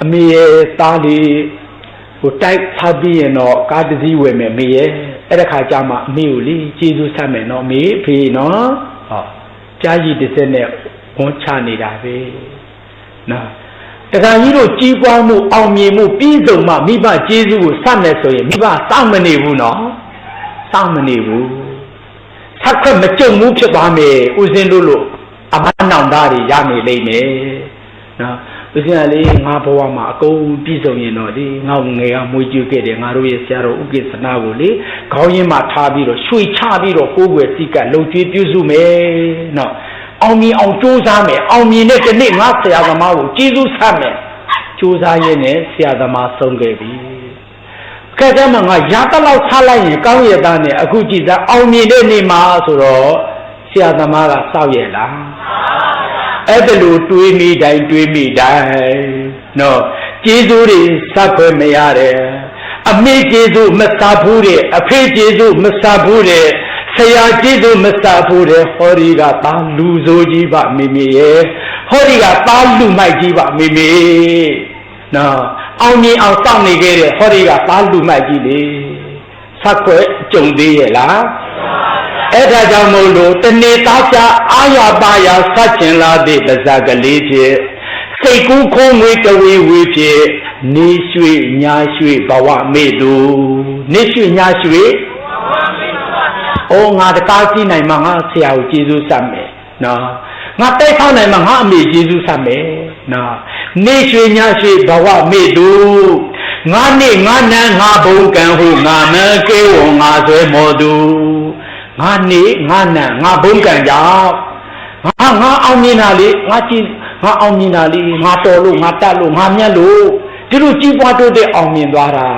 အမေရဲ့သားလေးကိုတိုက်ထားပြီးရင်တော့ကားတစ်စီးဝယ်မယ်မေရဲ့အဲ့ဒါခါကျမှအမေကိုလေကျေးဇူးဆက်မယ်နော်မေဖေနော်ဟောကြားကြီးတစ်စက်နဲ့ဝန်ချနေတာပဲနော်တခါကြီးတို့ကြီးပွားမှုအောင်မြင်မှုပြီးဆုံးမှမိဘကျေးဇူးကိုဆက်မယ်ဆိုရင်မိဘစောင့်မနေဘူးနော်စောင့်မနေဘူးဆက်ခွက်မကြုံဘူးဖြစ်သွားမယ်ဦးစင်းတို့လို့အမနောင်သားတွေရနေလိမ့်မယ်နော်ဦးစင်းကလေငါဘဝမှာအကုန်ပြီးဆုံးရင်တော့ဒီငါငယ်ကမွေးကြည့်ခဲ့တယ်ငါတို့ရဲ့ဆရာတော်ဥက္ကိစ္စနာကိုလေခေါင်းရင်းမှာထားပြီးတော့ရွှေချပြီးတော့ကိုယ်ွယ်စိတ်ကလုံကျွေးပြုစုမယ်နော်အောင်မြင်အောင်ကြိုးစားမယ်အောင်မြင်တဲ့ဒီနေ့ငါဆရာသမားကိုကျေးဇူးဆက်မယ်ကြိုးစားရင်းနဲ့ဆရာသမားဆုံးခဲ့ပြီခက်တဲ့မှာငါရာတလောက်ထားလိုက်ရင်ကောင်းရသားနဲ့အခုကြည့်စားအောင်မြင်တဲ့နေ့မှာဆိုတော့ဆရာသမားကစောက်ရလားအဲ့ဒါလိုတွေးမိတိုင်းနော်ကျေးဇူးတွေဆက်ခွင့်မရတယ်အမေကျေးဇူးမစားဘူးတဲ့အဖေကျေးဇူးမစားဘူးတဲ့ဆရာကျေးဇူးမစားဘူးတဲ့ဟောဒီကသားလူဆိုးကြီးပါမိမိရဲ့ဟောဒီကသားလူမိုက်ကြီးပါမိမိနော်အောင်မြင်အောင်စောင့်နေခဲ့တဲ့ဟောဒီကသားလူမိုက်ကြီးလေဆက်ခွင့်ကြုံသေးရဲ့လားအဲ့ဒါကြောင့်မို့လို့တနေ့သားချအာရပါရဆက်ကျင်လာတဲ့ပါဇက်ကလေးဖြစ်စိတ်ကူးခိုးငွေတဝေဝေဖြစ်နေရွှေညာရွှေဘဝမေ့သူနေရွှေညာရွှေငါတကားကြည့်နိုင်မှငါဆရာကိုကျေးဇူးဆက်မယ်နော်ငါတိုက်ထောက်နိုင်မှငါအမေကျေးဇူးဆက်မယ်နော်နေရွှေညာရွှေဘဝမေ့သူငါနေ့ငါနန်းငါဘုံကံဟုငါမကေဝငါဆွဲမောသူငါနေ့ငါနန်းငါဘုံကံကြောင့်ငါအောင်မြင်တာလေငါအောင်မြင်တာလေငါတော်လို့ငါတက်လို့ငါမြတ်လို့ဒီလိုကြီးပွားတိုးတဲ့အောင်မြင်သွားတာ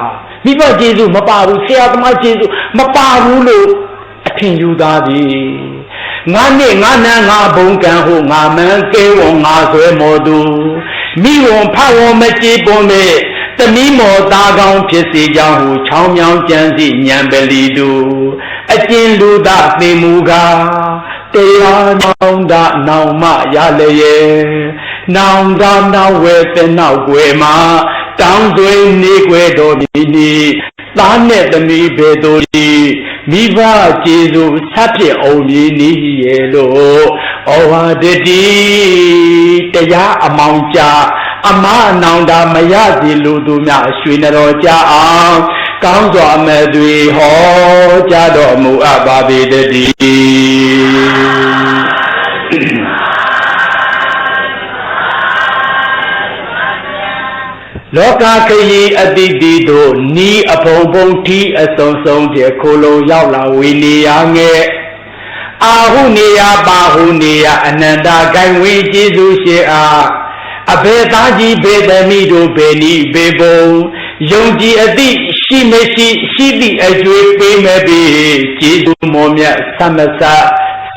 မိဘကျေးဇူးမပါဘူးဆရာသမားကျေးဇူးမပါဘူးလို့အထင်ယူသားသည်ငါနေ့ငါနန်းငါဘုံကံဟုငါမန်းကေဝံငါဆွဲမောသူမိဝံဖဝံမကြည်ပွန်မဲ့တမီးမောသားကောင်းဖြစ်စေကြောင်းဟုချောင်းမြောင်းကြံစီညံပလီသူအကျဉ်လူသားသိမူကားတရားနောင်တာနောင်မရလျက်နောင်တာနောင်ဝဲတဲ့နောက်ွယ်မှာတောင်းသွင်းနေွယ်တော်ဒီနေ့သားနဲ့သမီးဘယ်သူဒီမိဘကျေးဇူးဆက်ဖြစ်အောင်မြည်နေရဲ့လို့ဩဝါဒတိတရားအမောင်ကြအမနောင်တာမရစီလူသူများရွှေနတော်ကြအောင်ကောင်းစွာမဲ့တွေဟောကြားတော်မူအပ်ပါပေတည်း လောကခရီးအတိတိတို့နီးအဖုံဖုံထီးအစုံစုံကျခိုးလုံးရောက်လာဝေနေရငယ်အာဟုနေရပါဟုနေရအနန္တဂိုင်ဝေကျေးဇူးရှင်အားအဘေသားကြီးဘေသမီတို့ဘေနီဘေဘုံယုံကြည်အသည့်ရှိမရှိရှိသည့်အကျွေးပေးမဲ့ပြီကျေးဇူးမောမြတ်သမစ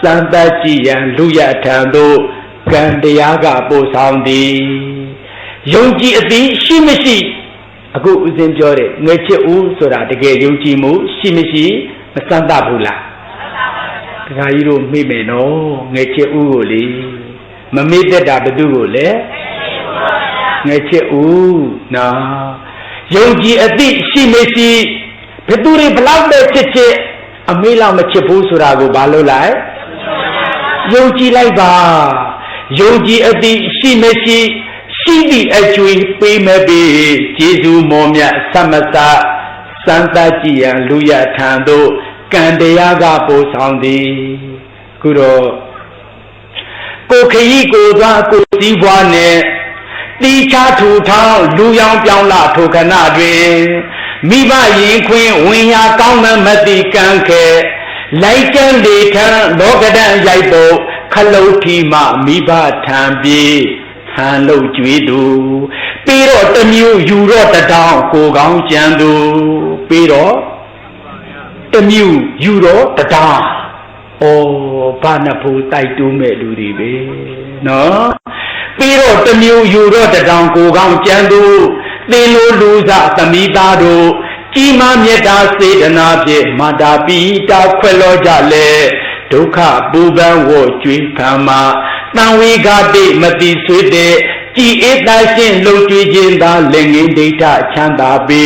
စံတကြည်ရန်လူရထံသို့ကံတရားကပို့ဆောင်သည်ယုံကြည်အသည့်ရှိမရှိအခုဦးဇင်းပြောတဲ့ငွေချစ်ဦးဆိုတာတကယ်ယုံကြည်မှုရှိမရှိမစမ်းသပ်ဘူးလားတခါကြီးတို့မေ့မယ်နော်ငွေချစ်ဦးကိုလေမမေ့တတ်တာဘယ်သူကိုလဲငွေချစ်ဦးနော်ယုံကြည်အသည့်ရှိမရှိဘယ်သူတွေဘလောက်ပဲချစ်ချစ်အမေးလောက်မချစ်ဘူးဆိုတာကိုဘာလို့လိုက်ယုံကြည်လိုက်ပါယုံကြည်အသည့်ရှိမရှိရှိသည့်အကျွေးပေးမဲ့ပြီကျေးဇူးမောမြတ်သမစစံတကြည်ရန်လူရထံသို့ကံတရားကပို့ဆောင်သည်ခုတော့ကိုခရီးကိုသွားကိုစည်းပွားနဲ့တိချထူထောင်းလူရောင်ပြောင်းလာထိုခဏတွင်မိဘရင်ခွင်ဝင်ရာကောင်းမှမသိကံခဲလိုက်ကျန်းလေထံလောကဒံရိုက်ဖို့ခလုတ်ထီမှမိဘထံပြေဟန်လို့ကြွေးသူပြီးတော့တမျိုးယူတော့တထောင်ကိုကောင်းကြံသူပြီးတော့တမျိုးယူတော့တထောင်ဩဘာနဖို့တိုက်တူးမဲ့လူတွေပဲနော်ပြီးတော့တမျိုးယူတော့တထောင်ကိုကောင်းကြံသူသင်လိုလူစားသမီးသားတို့ကြီးမားမြတ်တာစေတနာဖြင့်မာတာပိတာခွဲလောကြလေဒုက္ခပူပန်ဝတ်ကြွေးခံမှာတန်ဝေကတိမတိဆွေတဲ့ကြည်အေးတရှင်းလှုပ်ကြွေးခြင်းသာလက်ငင်းဒိဋ္ဌချမ်းသာပေ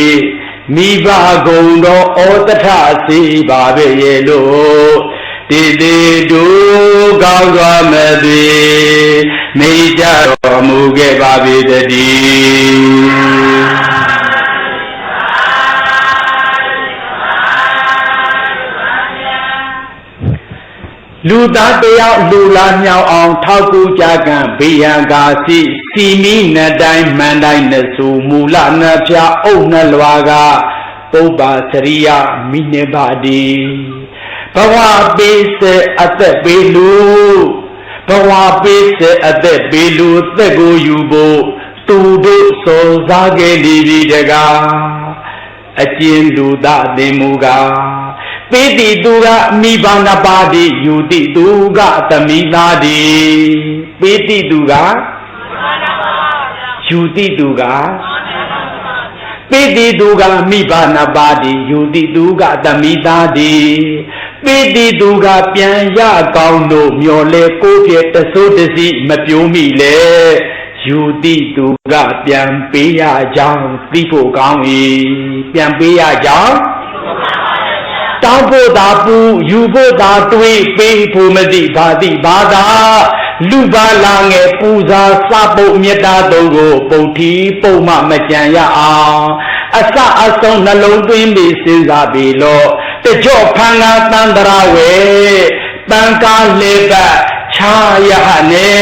မိဘကုံတော်ဩတထစေပါပဲရဲ့လို့တေတေတူကောင်းစွာမသွေမိကြတော်မူခဲ့ပါပေတည်းလူသားတယောက်လူလာမြောက်အောင်ထောက်ကူကြကံဘေးရန်ကာစီစီမီနတိုင်းမန်တိုင်းနှစုမူလနှဖျားအုပ်နှလွာကပုပ္ပါစရိယမိနေပါဒီဘဝပေးစေအသက်ပေးလူဘဝပေးစေအသက်ပေးလူသက်ကိုယူဖို့သူတို့စောစားခဲ့လိပြီတကားအကျဉ်လူသားသင်မူကားပေတိသူကမိဘနှစ်ပါးဒီယူတိသူကသမီးသားဒီပေတိသူကယူတိသူကပေတိသူကမိဘနှစ်ပါးဒီယူတိသူကသမီးသားဒီပေတိသူကပြန်ရကောင်းလို့မျောလဲကိုပြတဆိုးတစီမပြိုးမိလေယူတိသူကပြန်ပေးရကြောင်းသိဖို့ကောင်း၏ပြန်ပေးရကြောင်းတောင်းဖို့သာပူယူဖို့သာတွေးပေးဖို့မသိဘာသိဘာသာလူပါလာငယ်ပူဇာစပုတ်မေတ္တာသုံးကိုပုတ်ထီပုံမှမကြံရအောင်အစအဆုံးနှလုံးသွင်းပြီးစဉ်းစားပြီးလို့တကြော့ဖန်ကားတန်တရာဝဲတန်ကားလေပတ်ချာရဟနဲ့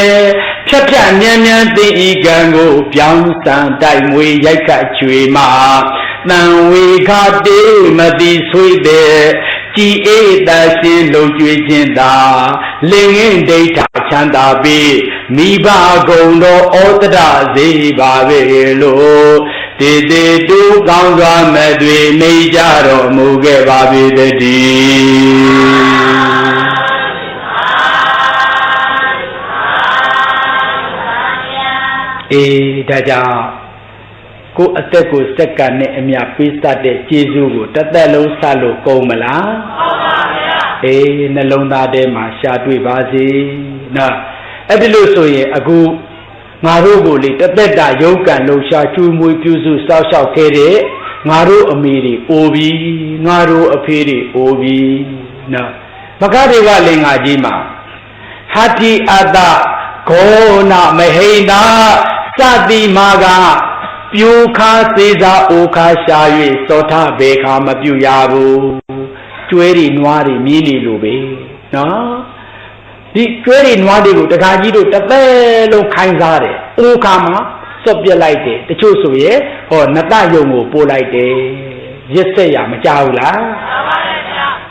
ဖြတ်ဖြတ်မြန်မြန်သိဤကံကိုပြောင်းစံတိုက်မွေရိုက်ကကျွေမှာတန်ဝေခတေမတိဆွေတဲ့ကြည်အေးတရှင်းလုံကျွေးခြင်းသာလင်ငင်းဒိဋ္ဌချမ်းသာပြီးမိဘကုံတော်ဩတရစေပါပဲလို့တေတေတူကောင်းစွာမသွေနေကြတော်မူခဲ့ပါပေတည်းဒါကြောင့်ကိုအသက်ကိုစက္ကန့်နဲ့အမြပေးစတဲ့ကျေးဇူးကိုတစ်သက်လုံးဆက်လို့ကုန်မလားဟုတ်ပါဗျာနှလုံးသားထဲမှာရှာတွေ့ပါစေနော်အဲ့ဒီလို့ဆိုရင်အခုငါတို့ကိုလေတစ်သက်တာရုပ်ကံလုံရှာချူမွေးပြုစုစောက်ရှောက်ခဲ့တဲ့ငါတို့အမေတွေအိုပြီငါတို့အဖေတွေအိုပြီနော်ဘဂတွေကလည်းငါကြီးမှာဟာတိအတ္တဂောနမဟိန္ဒာစတိမာကပြိုခါစေစာအိုခါရှာ၍သောထဘေခါမပြုရဘူးကျွဲတွေနွားတွေမြင်းနေလို့ပဲနော်ဒီကျွဲတွေနွားတွေကိုတခါကြီးတို့တစ်သက်လုံးခိုင်းစားတယ်အိုခါမှာ စော့ပြက်လိုက်တယ်တချို့ဆိုရင်ဟောနတယုံကိုပို့လိုက်တယ်ရစ်ဆက်ရမကြောက်လား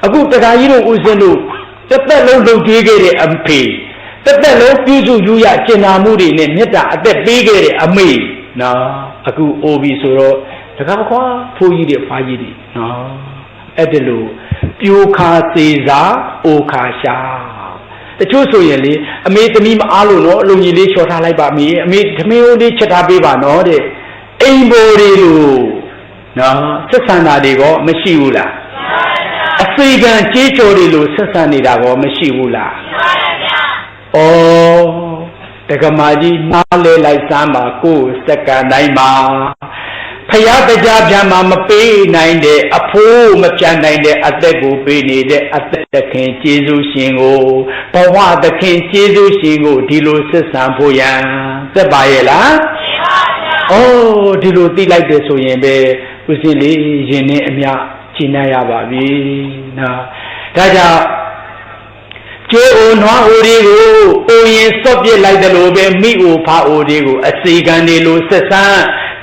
အခုတရားကြီးတို့ဦးဇင်းတို့တစ်သက်လုံးလုပ်ကြည့်ခဲ့တဲ့အဖေတစ်သက်လုံးပြုစုယူရကျင်နာမှုတွေနဲ့မေတ္တာအသက်ပေးခဲ့တဲ့အမေနော်အခုအိုပြီဆိုတော့တကားခွာဖိုးကြီးတွေဖားကြီးတွေနော်အဲ့ဒါလို့ပြိုခါသေးစားအိုခါရှာတချို့ဆိုရင်လေအမေသမီးမအားလို့နော်အလုံးကြီးလေးချော်ထားလိုက်ပါမေအမေသမီးဦးလေးချက်ထားပေးပါနော်တဲ့အိမ်ဘိုးတွေလို့နော်ဆက်ဆံတာတွေကောမရှိဘူးလားအစိကံကြေးကြော်တွေလို့ဆက်ဆံနေတာကောမရှိဘူးလားဩတက္ကမကြီးနားလဲလိုက်စမ်းပါကိုယ်စက္ကန့်တိုင်းမှာဖယားတရားပြန်မှာမပေးနိုင်တဲ့အဖိုးမပြန်နိုင်တဲ့အသက်ကိုပေးနေတဲ့အသက်သခင်ကျေးဇူးရှင်ကိုဘဝသခင်ကျေးဇူးရှင်ကိုဒီလိုဆက်ဆံဖို့ရန်သက်ပါရဲ့လားဩဒီလိုသိလိုက်တယ်ဆိုရင်ပဲဦးစင်းလေးရင်နဲ့အမြရှင်းနိုင်ရပါပြီနော်ဒါကြောင့်ကျေအိုနွားအိုတွေကိုအိုရင်စော့ပြစ်လိုက်တယ်လို့ပဲမိအိုဖာအိုတွေကိုအစီကံတွေလိုဆက်ဆံ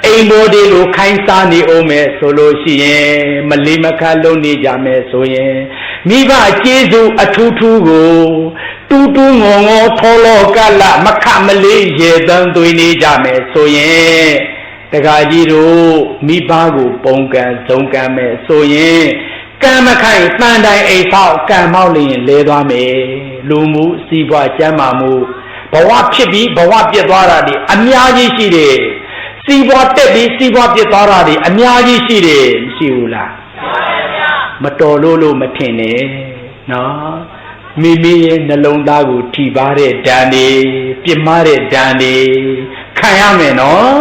အိမ်ဘော်တွေလိုခိုင်းစားနေအောင်မယ်ဆိုလို့ရှိရင်မလေးမခါလုံးနေကြမယ်ဆိုရင်မိဘကျေးဇူးအထူးထူးကိုတူတူငေါငေါထောလောကလမခမလေးရေတန်းသွေးနေကြမယ်ဆိုရင်တက္ကကြီးတို့မိဘကိုပုံကံဇုံကံမယ်ဆိုရင်ကံမခိုင်တန်တိုင်အိမ်ဆောက်ကံမောက်လျင်လဲသွားမယ်လူမှုစီးပွားကျမ်းမာမှုဘဝဖြစ်ပြီးဘဝပြတ်သွားတာဒီအများကြီးရှိတယ်စီးပွားတက်ပြီးစီးပွားပြတ်သွားတာဒီအများကြီးရှိတယ်မရှိဘူးလားမတော်လို့မထင်နဲ့နော်မိမိရဲ့နှလုံးသားကိုထိပါတဲ့ဓာန်တွေပြစ်မှားတဲ့ဓာန်တွေခံရမယ်နော်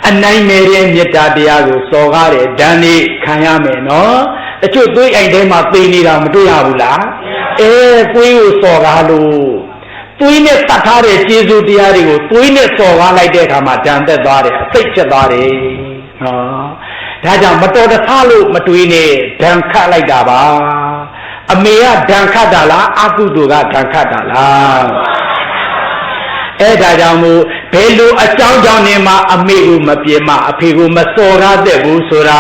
အနိုင်မဲ့တဲ့မေတ္တာတရားကိုစော်ကားတဲ့ဓာန်တွေခံရမယ်နော်တချို့သွေးအိမ်ထဲမှာသိနေတာမတွေ့ရဘူးလားသွေးကိုစော်ကားလို့သွေးနဲ့တတ်ထားတဲ့ကျေးဇူးတရားတွေကိုသွေးနဲ့စော်ကားလိုက်တဲ့အခါမှာဓာန်သက်သွားတယ်အစိတ်ဖြစ်သွားတယ်နော်ဒါကြောင့်မတော်တဆလို့မတွေးနဲ့ဓာန်ခတ်လိုက်တာပါအမေကဓာန်ခတ်တာလားအကုသိုလ်ကဓာန်ခတ်တာလားအဲ့ဒါကြောင့်မို့ဘယ်လိုအကြောင်းကြောင့်နေမှအမေကိုမပြေမအဖေကိုမစော်ကားတဲ့ဘူးဆိုတာ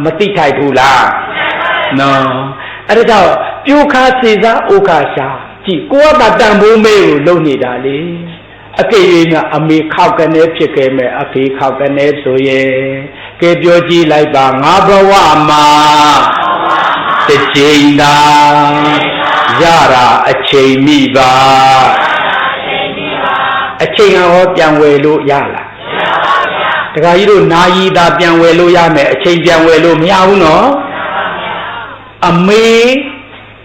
မသိထိုက်ဘူးလားနော်အဲ့ဒါကြောင့်ပြိုခါစေစားအိုခါရှာကြည့်ကိုကတန်ဖိုးမေးကိုလုံနေတာလေအကေရင်းကအမေခောက်ကနေဖြစ်ခဲ့မဲ့အဖေခောက်ကနေဆိုရင်ကဲပြောကြည့်လိုက်ပါငါဘဝမှာတစ်ချိန်သာရတာအချိန်မိပါအချိန်ဟောပြန်ဝယ်လို့ရလားတခါကြီးတို့နာယီသာပြန်ဝယ်လို့ရမယ်အချိန်ပြန်ဝယ်လို့မရဘူးနော်အမေ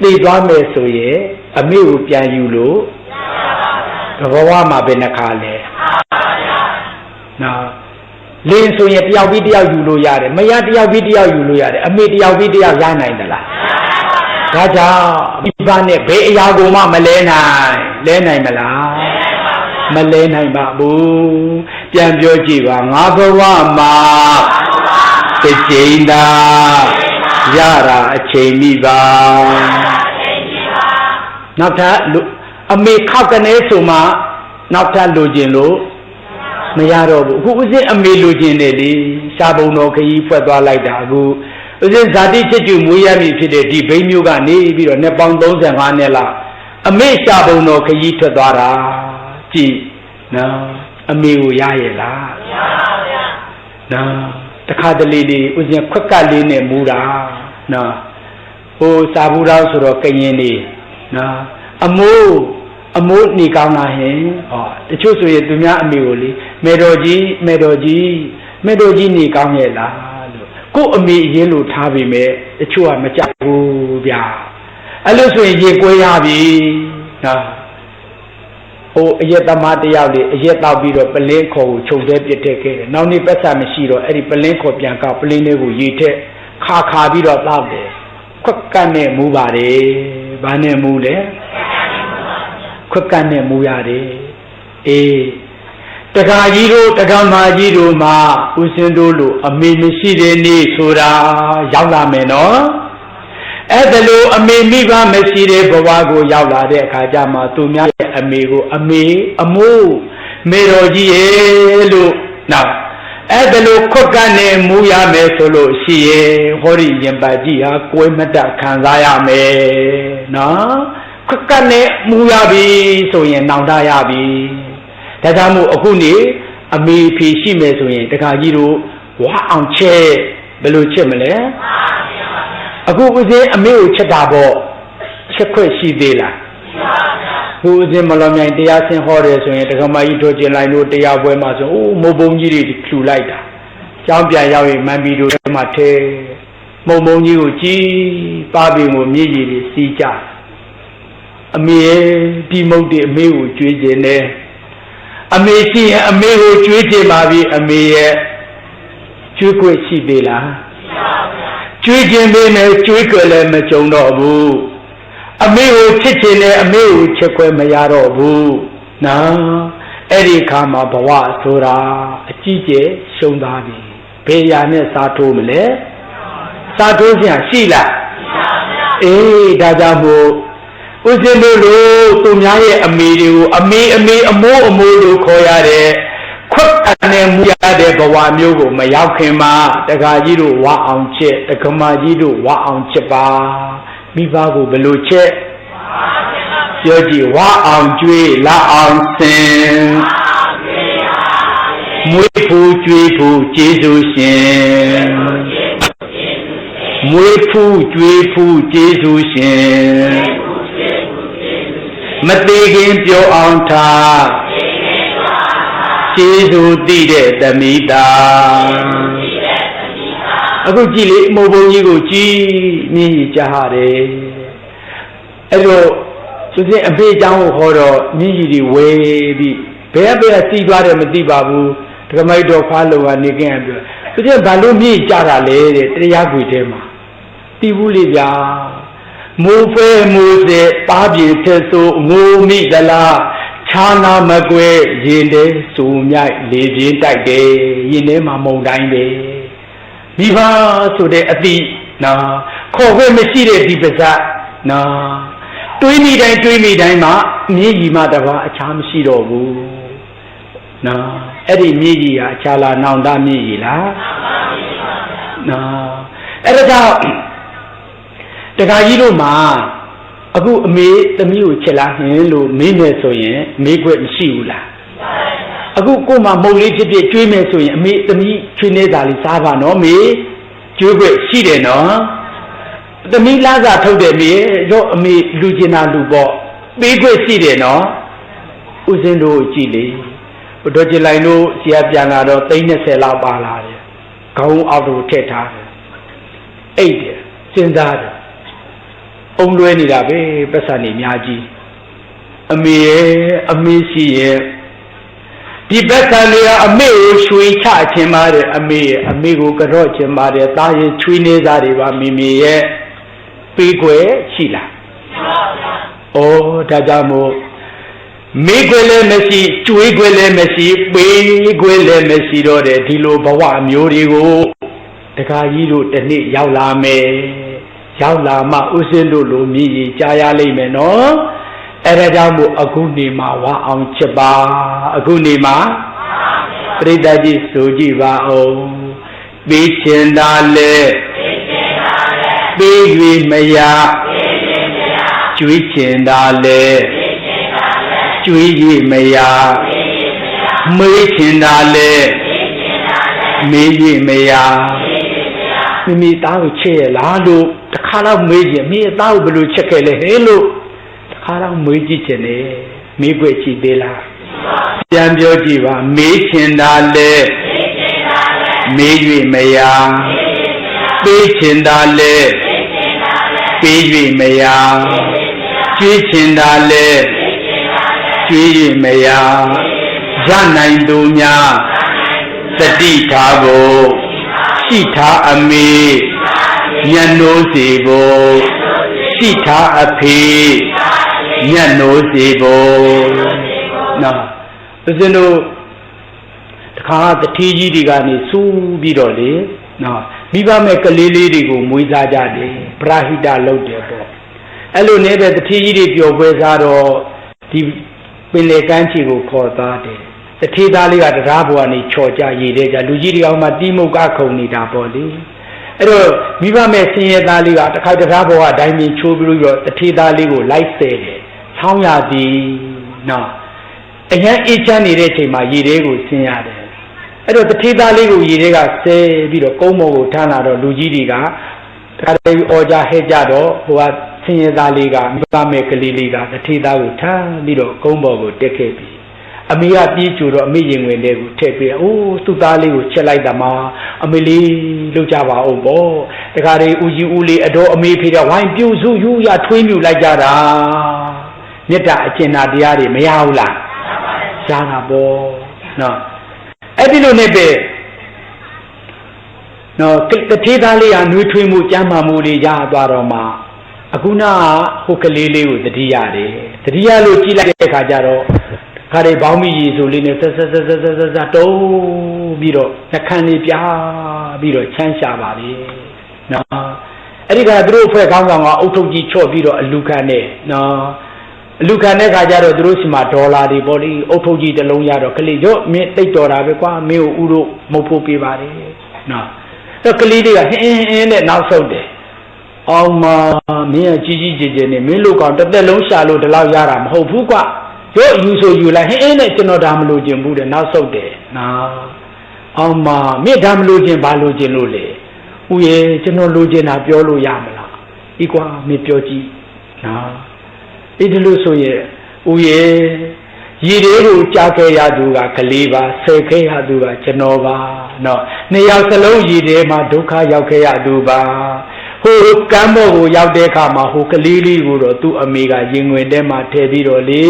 သိသွားမယ်ဆိုရင်အမေကိုပြန်ယူလို့ဘဝမှာဘယ်နှခါလဲနော်လင်းဆိုရင်တယောက်ပြီးတယောက်ယူလို့ရတယ်မရတယောက်ပြီးတယောက်ယူလို့ရတယ်အမေတယောက်ပြီးတယောက်ရနိုင်သလားဒါကြောင့်မိဘနဲ့ဘယ်အရာကိုမှမလဲနိုင်မလားမလဲနိုင်ပါဘူးပြန်ပြောကြည့်ပါငါဘဝမှာတစ်ချိန်သာရတာအချိန်မိပါနောက်ထပ်အမေခောက်ကနေဆိုမှနောက်ထပ်လိုချင်လို့မရတော့ဘူးအခုဦးစင်းအမေလိုချင်တယ်လေရှားပုံတော်ခကြီးဖွက်သွားလိုက်တာအခုဦးစင်းဇာတိချစ်ကျူမွေးရမည်ဖြစ်တဲ့ဒီဘိန်းမျိုးကနေပြီးတော့နှစ်ပေါင်း35နှစ်လောက်အမေရှားပုံတော်ခကြီးထွက်သွားတာကြည့်နော်အမေကိုရရဲ့လားမရပါဘူးဗျာနော်တခါတလေလေးဦးစင်းခွက်ကလေးနဲ့မူတာနော်ဟိုစာဘူးတော်ဆိုတော့ကရင်နေနော်အမိုးနေကောင်းတာဟင်ဟောတချို့ဆိုရင်သူများအမေကိုလေမေတော်ကြီးနေကောင်းရဲ့လားလို့ကို့အမေအရင်လို့ထားပြီမဲ့တချို့ကမကြဘူးဗျာအဲ့လို့ဆိုရင်ရေကွဲရပြီနော်ဟိုအရက်သမားတယောက်လေအရက်တောက်ပြီးတော့ပလင်းခေါ်ကိုခြုံသေးပြစ်ထည့်ခဲ့တယ်နောက်နေ့ပတ်စံမရှိတော့အဲ့ဒီပလင်းခေါ်ပြန်ကောက်ပလင်းလေးကိုရေထက်ခါပြီးတော့တောက်တယ်ခွက်ကတ်နဲ့မူပါတယ်ဘာနဲ့မူလဲခွက်ကတ်နဲ့မူရတယ်အေးတက္ကကြီးတို့တက္ကမကြီးတို့မှာဦးစင်းတို့လိုအမေမရှိတဲ့နေ့ဆိုတာရောက်လာမယ်နော်အဲ့ဒါလိုအမေမိဘမရှိတဲ့ဘဝကိုရောက်လာတဲ့အခါကျမှသူများရဲ့အမေကိုအမိုးမေတော်ကြီးရဲ့လို့ နောက်အဲ့ဒါလို့ခွက်ကနေမူရမယ်ဆိုလို့ရှိရင်ဟောဒီရင်ပါကြီးဟာကိုယ်မတခံစားရမယ်နော်ခွက်ကနေမူရပြီဆိုရင်နောင်တရပြီဒါကြောင့်မို့အခုနေအမေဖြေရှိမယ်ဆိုရင်တခါကြီးတို့ဝါအောင်ချက်ဘယ်လိုချက်မလဲအခုဦးစင်းအမေကိုချက်တာပေါ့ချက်ခွက်ရှိသေးလားခုဦးစင်းမလောမြိုင်တရားဆင်းဟောတယ်ဆိုရင်တက္ကမကြီးတို့ကျင်လိုက်လို့တရားပွဲမှာဆိုအိုးမုံပုံကြီးတွေဖြူလိုက်တာကျောင်းပြန်ရောက်ရင်မန်ပီတို့ထဲမှာထဲမုံပုံကြီးကိုကြည်ပါပင်ကိုမြေကြီးတွေစီးကြအမေဒီမုတ်တွေအမေကိုကြွေးခြင်းနဲ့အမေရှိရင်အမေကိုကြွေးခြင်းပါပြီအမေရဲ့ကြွေးခွင့်ရှိသေးလားကြွေးခြင်းပေးမယ်ကြွေးကြွယ်လည်းမကြုံတော့ဘူးအမေကိုချစ်ခြင်းနဲ့အမေကိုချစ်ခွင့်မရတော့ဘူးနော်အဲ့ဒီခါမှာဘဝဆိုတာအကြီးကျယ်ရှုံးသွားပြီဘယ်ရာနဲ့စားထိုးမလဲစားထိုးစရာရှိလားအေးဒါကြောင့်မို့ဦးဇင်းတို့လိုသူများရဲ့အမေတွေကိုအမေအမိုးအမိုးလို့ခေါ်ရတဲ့ခွက်အနေမူရတဲ့ဘဝမျိုးကိုမရောက်ခင်မှာတခါကြီးတို့ဝါအောင်ချက်တက္ကမကြီးတို့ဝါအောင်ချက်ပါမိဘကိုဘယ်လိုချက်ပြောကြည့်ဝါအောင်ကျွေးလာအောင်စင်မွေးဖို့ကျွေးဖို့ကျေးဇူးရှင်မွေးဖို့ကျွေးဖို့ကျေးဇူးရှင်မသေးခင်ပြောအောင်ထားကျေးဇူးတည်တဲ့သမီးသားအခုကြည့်လေအမိုးဘုံကြီးကိုကြည်မြင်ကြားရတယ်အဲ့တော့သူစင်အဖေအကြောင်းကိုဟောတော့မြည်ကြီးတွေဝဲပြီးဘယ်စီးသွားတယ်မသိပါဘူးဒကမိုက်တော်ဖားလုံကနေခင်ပြောသူစင်ဘာလို့မြည်ကြတာလဲတဲ့တရားခွေထဲမှာတည်ဘူးလေဗျာမိုးဖဲမိုးစေပါပြေဖဲဆိုငိုမိသလားခြားနာမကွဲရင်တဲစူမြိုက်လေပြင်းတိုက်တယ်ရင်ထဲမှာမုန်တိုင်းပဲမိဘဆိုတဲ့အတိနော်ခေါ်ခွင့်မရှိတဲ့ဒီပါဇက်နော်တွေးမိတိုင်းမှာမြည်ကြီးမှတပါအခြားမရှိတော့ဘူးနော်အဲ့ဒီမြည်ကြီးဟာအခြားလားနောင်တမြည်ကြီးလားနော်အဲ့ဒါကြောင့်တခါကြီးတို့မှာအခုအမေသမီးကိုချက်လာဟင်လို့မေးမယ်ဆိုရင်မေးခွင့်မရှိဘူးလားအခုကို့မှာမုံလေးဖြစ်ဖြစ်ကျွေးမယ်ဆိုရင်အမေသမီးချွေးနေတာလေးစားပါနော်မေကျွေးခွင့်ရှိတယ်နော်သမီးလားစာထုတ်တယ်မေတော့အမေလူကျင်တာလူပေါ့ပေးခွင့်ရှိတယ်နော်ဦးစင်းတို့ကြည့်လေဘုဒ္ဓကျလိုက်လို့ဆရာပြန်လာတော့30လောက်ပါလာတယ်ခေါင်းအောက်ကိုထည့်ထားတယ်အိတ်တယ်စဉ်းစားတယ်အုံလွဲနေတာပဲပတ်စံနေအများကြီးအမေရဲ့အမေရှိရဲ့ဒီပတ်စံတွေကအမေကိုရွှေချခြင်းပါတယ်အမေရဲ့အမေကိုကြော့ခြင်းပါတယ်သားရဲ့ချွေးနေသားတွေပါမိမိရဲ့ပေးခွဲရှိလားဩဒါကြောင့်မို့မေးခွဲလည်းမရှိကျွေးခွဲလည်းမရှိပေးခွဲလည်းမရှိတော့တဲ့ဒီလိုဘဝမျိုးတွေကိုတခါကြီးတို့တစ်နေ့ရောက်လာမယ်ရောက်လာမှဥစဉ်တို့လိုမြည်ကြီးကြားရလိမ့်မယ်နော်အဲ့ဒါကြောင့်မို့အခုနေမှာဝါအောင်ချက်ပါအခုနေမှာပရိသတ်ကြီးဆိုကြည့်ပါဦးပေးချင်တာလေပေး၍မရကျွေးချင်တာလေကျွေး၍မရမေးချင်တာလေမေး၍မရမိမိသားကိုချစ်ရလားလို့တခါတော့မေးကြည့်မိအသားကိုဘယ်လိုချစ်ခဲ့လဲဟဲ့လို့တခါတော့မေးကြည့်ချင်တယ်မေးခွင့်ကြည့်သေးလားပြန်ပြောကြည့်ပါမေးချင်တာလေမေး၍မရပေးချင်တာလေပေး၍မရကျွေးချင်တာလေကျွေး၍မရရနိုင်သူများတတိထားကိုရှိထားအမေညနိုးစီဖို့ရှိထားအဖေညနိုးစီဖို့နော်ဦးဇင်းတို့တခါတတိကြီးတွေကနေစူးပြီးတော့လေနော်မိဘမဲ့ကလေးလေးတွေကိုမွေးစားကြတယ်ပရာဟိတလုပ်တယ်ပေါ့အဲ့လိုနေတဲ့တတိကြီးတွေပျော်ပွဲစားတော့ဒီပင်လေကမ်းခြေကိုခေါ်သားတယ် တထေးသားလေးကတရားဘဝနေချော်ကြရည်တဲ့ကြလူကြီးတွေအောင်မှတီးမုတ်ကခုံနေတာပေါ့လေအဲ့တော့မိဘမဲ့ဆင်းရဲသားလေးကတစ်ခါတရားဘဝအတိုင်းမြင်ချိုးပြီးတော့တထေးသားလေးကိုလိုက်ဆဲတယ်ဆောင်းရသည်နော်အရင်အေးချမ်းနေတဲ့အချိန်မှာရည်တွေကိုဆင်းရတယ်အဲ့တော့တထေးသားလေးကိုရည်တွေကဆဲပြီးတော့ကုန်းမော်ကိုထမ်းလာတော့လူကြီးတွေကတခါတည်းအော်ကြဟဲ့ကြတော့ဟိုကဆင်းရဲသားလေးကမိဘမဲ့ကလေးလေးကတထေးသားကိုထမ်းပြီးတော့ကုန်းမော်ကိုတက်ခဲ့ပြီအမေကပြေးကြိုတော့အမေရင်ဝင်တဲ့ကိုထည့်ပေးအိုးသူ့သားလေးကိုချက်လိုက်တာမှအမေလေးလှုပ်ကြပါအောင်ပေါ့တခါတည်းဦးကြီးဦးလေးအတော်အမေဖေးတော့ဝိုင်းပြုစုယူရထွေးမြူလိုက်ကြတာမေတ္တာအကျဉ်းနာတရားတွေမရဘူးလားရတာပေါ့နော်အဲ့ဒီလိုနဲ့ပဲနော်တထေးသားလေးကနှွေးထွေးမှုကြမ်းမာမှုတွေရသွားတော့မှအခုနဟိုကလေးလေးကိုတတိရတယ်တတိယလို့ကြည့်လိုက်တဲ့အခါကျတော့ခါရီဘောင်းမီကြီးဆိုလေးနဲ့ဆက်တုံးပြီးတော့နှခမ်းလေးပြားပြီးတော့ချမ်းရှာပါလေနော်အဲ့ဒီကသူတို့အဖွဲ့ခေါင်းဆောင်ကအုတ်ထုတ်ကြီးချော့ပြီးတော့အလူခံနဲ့နော်အလူခံတဲ့ခါကျတော့သူတို့စီမှာဒေါ်လာတွေပေါ့လေအုတ်ထုတ်ကြီးတစ်လုံးရတော့ကလေးရော့မင်းတိတ်တော်တာပဲကွာမင်းကိုဥတို့မဟုတ်ဖို့ပေးပါတယ်နော်အဲ့ကလေးတွေကဟင်းနဲ့နောက်ဆုတ်တယ်အောင်မမင်းကကြီးကြီးကျယ်ကျယ်နဲ့မင်းလူကောင်တစ်သက်လုံးရှာလို့ဒီလောက်ရတာမဟုတ်ဘူးကွာရော့ယူဆိုယူလိုက်ဟင်းနဲ့ကျွန်တော်ဒါမလို့ခြင်းဘူးတဲ့နောက်ဆုတ်တယ်နော်အောင်မမင်းဒါမလို့ခြင်းဘာလို့ခြင်းလို့လေဦးရဲ့ကျွန်တော်လိုခြင်းတာပြောလို့ရမလားဤကွာမင်းပြောကြည့်နော်ဤဒီလိုဆိုရင်ဦးရဲ့ရည်တွေကိုကြားခဲ့ရသူကကလေးပါဆယ်ခဲ့ရသူကကျွန်တော်ပါနော်နှစ်ယောက်စလုံးရည်တွေမှာဒုက္ခရောက်ခဲ့ရသူပါဟိုကမ်းဘောကိုရောက်တဲ့အခါမှာဟိုကလေးလေးကိုတော့သူ့အမေကရင်ဝင်ထဲမှာထည့်ပြီးတော့လေ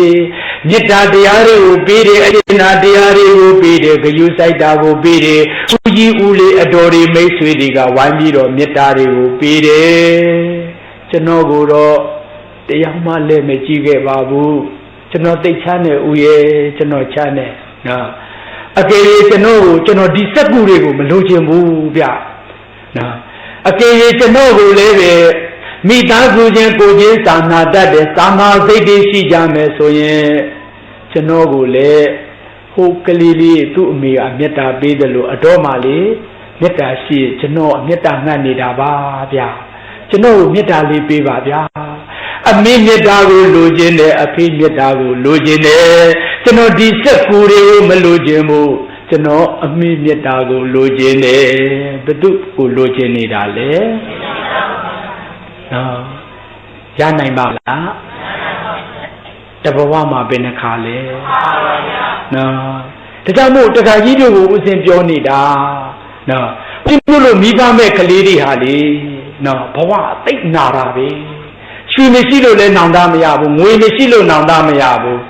မေတ္တာတရားတွေကိုပေးတယ်အကျဉ်းနာတရားတွေကိုပေးတယ်ဂယုစိုက်တာကိုပေးတယ်ဦးကြီးဦးလေးအတော်တွေမိတ်ဆွေတွေကဝိုင်းပြီးတော့မေတ္တာတွေကိုပေးတယ်ကျွန်တော်ကိုတော့တရားမှလည်းမကြည့်ခဲ့ပါဘူးကျွန်တော်သိချမ်းတဲ့ဦးရဲ့ကျွန်တော်ချမ်းတဲ့နော်အကယ်၍ကျွန်တော်ဒီစက်ကူတွေကိုမလိုချင်ဘူးဗျနော်အကယ်၍ကျွန်တော်ကိုလည်းပဲမိသားစုချင်းကိုချင်းသာနာတတ်တဲ့သာမာစိတ်တွေရှိကြမယ်ဆိုရင်ကျွန်တော်ကိုလည်းဟိုကလေးလေးသူ့အမေကမေတ္တာပေးတယ်လို့အတော်မှလေမေတ္တာရှိကျွန်တော်မေတ္တာငတ်နေတာပါဗျာကျွန်တော်ကိုမေတ္တာလေးပေးပါဗျာအမေမေတ္တာကိုလိုချင်တယ်အဖေမေတ္တာကိုလိုချင်တယ်ကျွန်တော်ဒီစက်ကူတွေကိုမလိုချင်ဘူးကျွန်တော်အမေမေတ္တာကိုလိုချင်တယ်ဘယ်သူကိုလိုချင်နေတာလဲနော်ရနိုင်ပါလားတဘဝမှာဘယ်နှခါလဲနော်ဒါကြောင့်မို့တခါကြီးတို့ကိုဦးစင်ပြောနေတာနော်ပြလို့မိဘမဲ့ကလေးတွေဟာလေနော်ဘဝသိပ်နာတာပဲရွှေမရှိလို့လည်းနောင်တမရဘူးငွေမရှိလို့နောင်တမရဘူး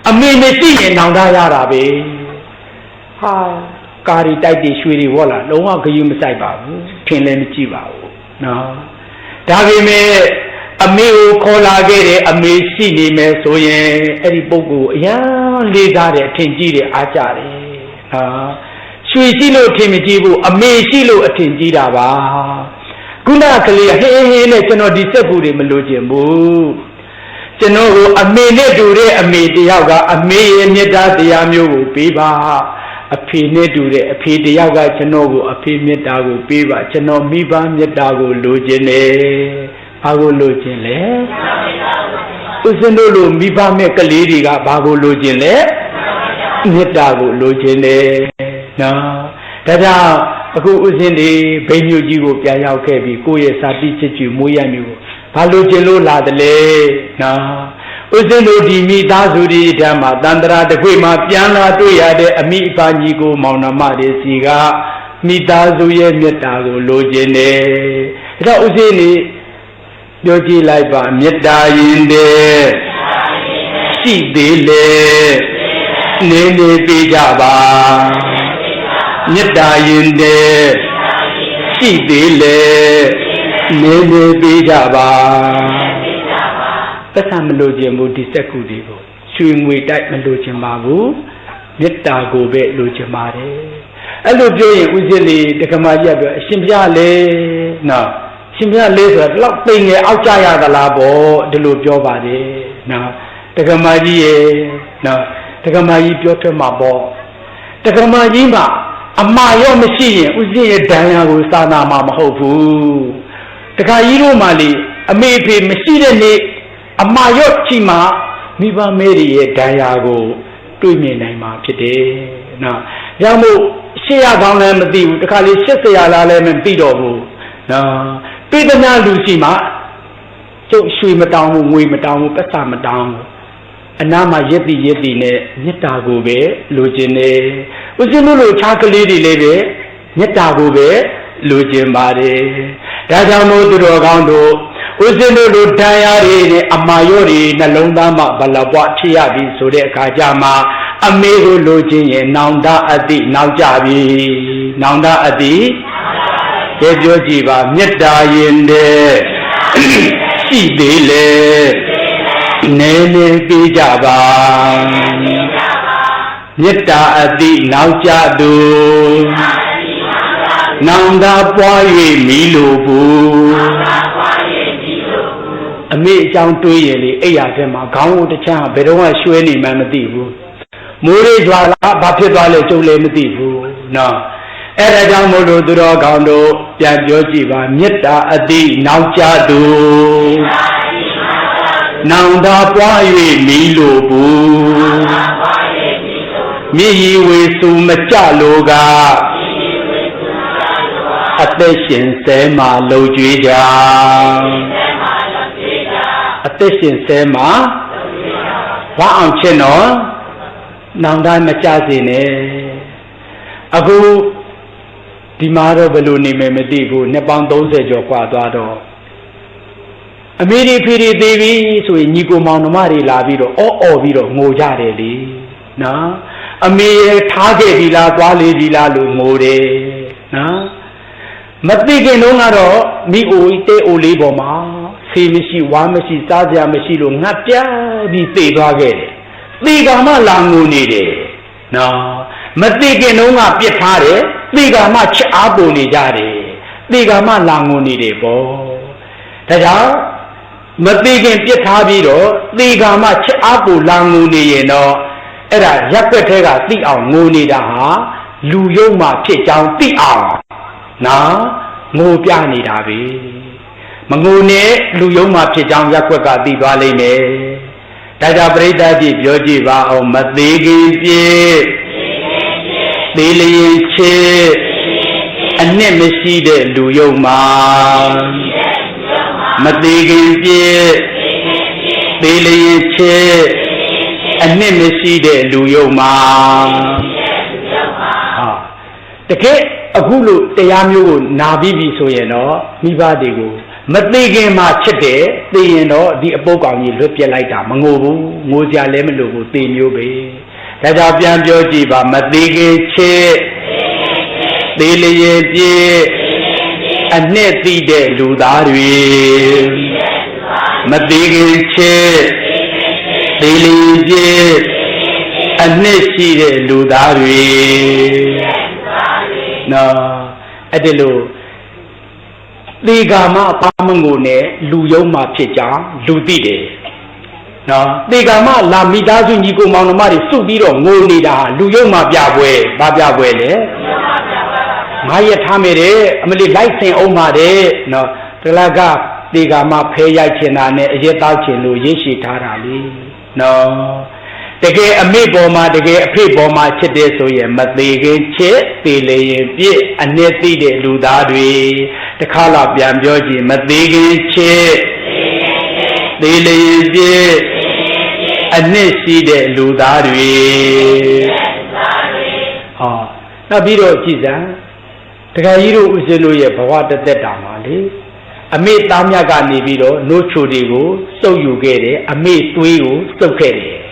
အမေမရှိရင်နောင်တရတာပဲဟာကာရီတိုက်တွေရွှေတွေဟောလာလုံးဝဂယုမဆိုင်ပါဘူးထင်လည်းမကြည့်ပါဘူးနော်ဒါပေမဲ့အမေကိုခေါ်လာခဲ့တယ်အမေရှိနေမယ်ဆိုရင်အဲ့ဒီပုဂ္ဂိုလ်အရာလေးစားတယ်အထင်ကြီးတယ်အားကြတယ်ဟာရွှေရှိလို့အထင်မကြီးဘူးအမေရှိလို့အထင်ကြီးတာပါခုနကလေးဟင်းနဲ့ကျွန်တော်ဒီစက်ဘူးတွေမလိုချင်ဘူးကျွန်တော်ကိုအမေနဲ့တူတဲ့အမေတယောက်ကအမေရဲ့မေတ္တာတရားမျိုးကိုပေးပါအဖေနဲ့တူတဲ့အဖေတယောက်ကကျွန်တော်ကိုအဖေမေတ္တာကိုပေးပါကျွန်တော်မိဘမေတ္တာကိုလိုချင်တယ်ဘာကိုလိုချင်လဲဦးစင်တို့လိုမိဘမဲ့ကလေးတွေကဘာကိုလိုချင်လဲမေတ္တာကိုလိုချင်တယ်နော်ဒါကြောင့်အခုဦးစင်ဒီဘိမျိုးကြီးကိုပြန်ရောက်ခဲ့ပြီးကိုယ့်ရဲ့စာတိချစ်ကြည်မွေးရမျိုးကိုဘာလို့ကျင်လို့လာတယ်လဲနော်ဦးစင်တို့ဒီမိသားစုတွေဓမ္မတန္တရာတစ်ခွေမှာပြန်လာတွေ့ရတဲ့အမိအဖညီကိုမောင်နှမတွေစီကမိသားစုရဲ့မေတ္တာကိုလိုချင်တယ်ဒါကြောင့်ဦးစင်ဒီပြောကြည့်လိုက်ပါမေတ္တာရင်တဲ့ရှိသေးလေနေနေပေးကြပါမေတ္တာရင်တဲ့ရှိသေးလေနေနေပေးကြပါပတ်စံမလိုချင်ဘူးဒီစက်ကူတွေကိုရွှေငွေတိုက်မလိုချင်ပါဘူးမေတ္တာကိုပဲလိုချင်ပါတယ်အဲ့လိုပြောရင်ဦးဇင်းလေးတက္ကမကြီးကပြောအရှင်ဘုရားလေနော်ရှင်ဘုရားလေးဆိုတာဒီလောက်သိငယ်အောက်ကြရသလားပေါ့ဒီလိုပြောပါတယ်နော်တက္ကမကြီးရေနော်တက္ကမကြီးပြောထွက်မှာပေါ့ တက္ကမကြီးမှာအမှားရောမရှိရင်ဥစဉ်ရဲ့ဒဏ်ရာကိုစာနာမှာမဟုတ်ဘူးတခါကြီးတို့မှလေအမေဖေမရှိတဲ့နေ့အမှားရောချီမှာမိဘမဲတွေရဲ့ဒဏ်ရာကိုတွေ့မြင်နိုင်မှာဖြစ်တယ်နော်ကြောင့်မို့ရှေ့ရကောင်းလည်းမသိဘူးတခါလေ80ရာလားလည်းမသိတော့ဘူးနော်တွေ့တဲ့များလူရှိမှာကျုပ်ရွှေမတောင်းဘူးငွေမတောင်းဘူးပတ်စာမတောင်းဘူးအနာမှာရက်တိနဲ့မေတ္တာကိုပဲလိုချင်တယ်ဥစဉ်လို့ခြားကလေးတွေလည်းပဲမေတ္တာကိုပဲလိုချင်ပါတယ်ဒါကြောင့်မို့သူတော်ကောင်းတို့ဥစဉ်တို့လိုတန်ရာတွေနဲ့အမာရောတွေနှလုံးသားမှာဘလပွားဖြစ်ရပြီဆိုတဲ့အခါကျမှအမေကိုလိုချင်ရင်နောင်တအတိနောက်ကြပြီနောင်တအတိကဲပြောကြည့်ပါမေတ္တာရင်တဲ့ရှိသေးလေနည်းနည်းပြေးကြပါမေတ္တာအတိနောက်ကြသူနောင်တပွား၍မိလိုဘူးအမေအကြောင်းတွေးရင်လေအိယာထဲမှာခေါင်းကိုတချမ်းဘယ်တော့မှရွှဲနေမှမသိဘူးမိုးရေကြွာလားဘာဖြစ်သွားလဲကျုပ်လည်းမသိဘူးနော်အဲ့ဒါကြောင့်မို့လို့သူတော်ကောင်းတို့ပြန်ပြောကြည့်ပါမေတ္တာအတိနောက်ကြသူနောင်တပွား၍မိလိုဘူးမြေကြီးဝေစုမကြလို့ကအသက်ရှင်ဆဲမှာလှုပ်ကြွေးကြအသက်ရှင်ဆဲမှာဝါအောင်ချင်တော့နောင်တမကြစေနဲ့အခုဒီမှာတော့ဘယ်လိုနေမယ်မသိဘူးနှစ်ပေါင်း30ကျော်กว่าသွားတော့အမေဒီဖေဒီသေးပြီဆိုရင်ညီကိုမောင်နှမတွေလာပြီးတော့အော်ပြီးတော့ငိုကြတယ်လေနော်အမေထားခဲ့ပြီလားသွားလေပြီလားလို့ငိုတယ်နော်မသိခင်တုန်းကတော့မိအိုတဲအိုလေးပေါ်မှာဆေးမရှိဝါမရှိစားစရာမရှိလို့ငတ်ပြပြီးသေသွားခဲ့တယ်သေကမှလာငိုနေတယ်နော်မသိခင်တုန်းကပြစ်ထားတယ်သေကမှချအားပုံနေကြတယ်သေကမှလာငိုနေတယ်ပေါ့ဒါကြောင့်မသိခင်ပြစ်ထားပြီးတော့သေကမှချအားပုံလာငိုနေရင်တော့အဲ့ဒါရက်ွက်ထဲကသိအောင်ငိုနေတာဟာလူယုံမှဖြစ်ကြောင်းသိအောင်နော်ငိုပြနေတာပဲမငိုနဲ့လူယုံမှဖြစ်ကြောင်းရက်ွက်ကသိသွားလိမ့်မယ်ဒါကြောင့်ပရိသတ်ကြီးပြောကြည့်ပါအောင်မသေးခင်ပြည့်သေးလျင်ချစ်အနှစ်မရှိတဲ့လူယုံမှမသေးခင်ပြည့်သေးလျင်ချစ်အနှစ်မရှိတဲ့လူယုံမှတကယ်အခုလို့တရားမျိုးကိုနာပြီးပြီဆိုရင်တော့မိဘတွေကိုမသိခင်မှချစ်တယ်သိရင်တော့ဒီအပုပ်ကောင်ကြီးလွတ်ပြလိုက်တာမငိုဘူးငိုကြလည်းမလို့ဘူးသိမျိုးပဲဒါကြောင့်ပြန်ပြောကြည့်ပါမသိခင်ချစ်သိလျင်ပြည့်အနှစ်သိတဲ့လူသားတွေမသိခင်ချစ်သိလျင်ပြည့်အနှစ်ရှိတဲ့လူသားတွေနော်အဲ့ဒီလိုသေကာမအပါမငိုနဲ့လူယုံမှဖြစ်ကြောင်းလူသိတယ်နော်သေကာမလာမိသားစုညီကိုမောင်နှမတွေစုပြီးတော့ငိုနေတာလူယုံမှပြပွဲဘာပြပွဲလဲငါရက်ထားမယ်တဲ့အမလေးလိုက်ဆင်အောင်ပါတယ်နော်တလကသေကာမဖဲရိုက်ချင်တာနဲ့အရက်တောက်ချင်လို့ရေးရှိထားတာလေနော်တကယ်အမေပေါ်မှာတကယ်အဖေပေါ်မှာချစ်တယ်ဆိုရင်မသေးခင်ချစ်သေးလေရင်ပြည့်အနှစ်သိတဲ့လူသားတွေတခါတော့ပြန်ပြောကြည့်မသေးခင်ချစ်သေးလေရင်ပြည့်အနှစ်ရှိတဲ့လူသားတွေဟောနောက်ပြီးတော့ကြည်စံတခါကြီးတို့ဦးဇင်းတို့ရဲ့ဘဝတသက်တာမှာလေအမေသားမြတ်ကနေပြီးတော့နိုးချိုတွေကိုစုပ်ယူခဲ့တယ်အမေသွေးကိုစုပ်ခဲ့တယ်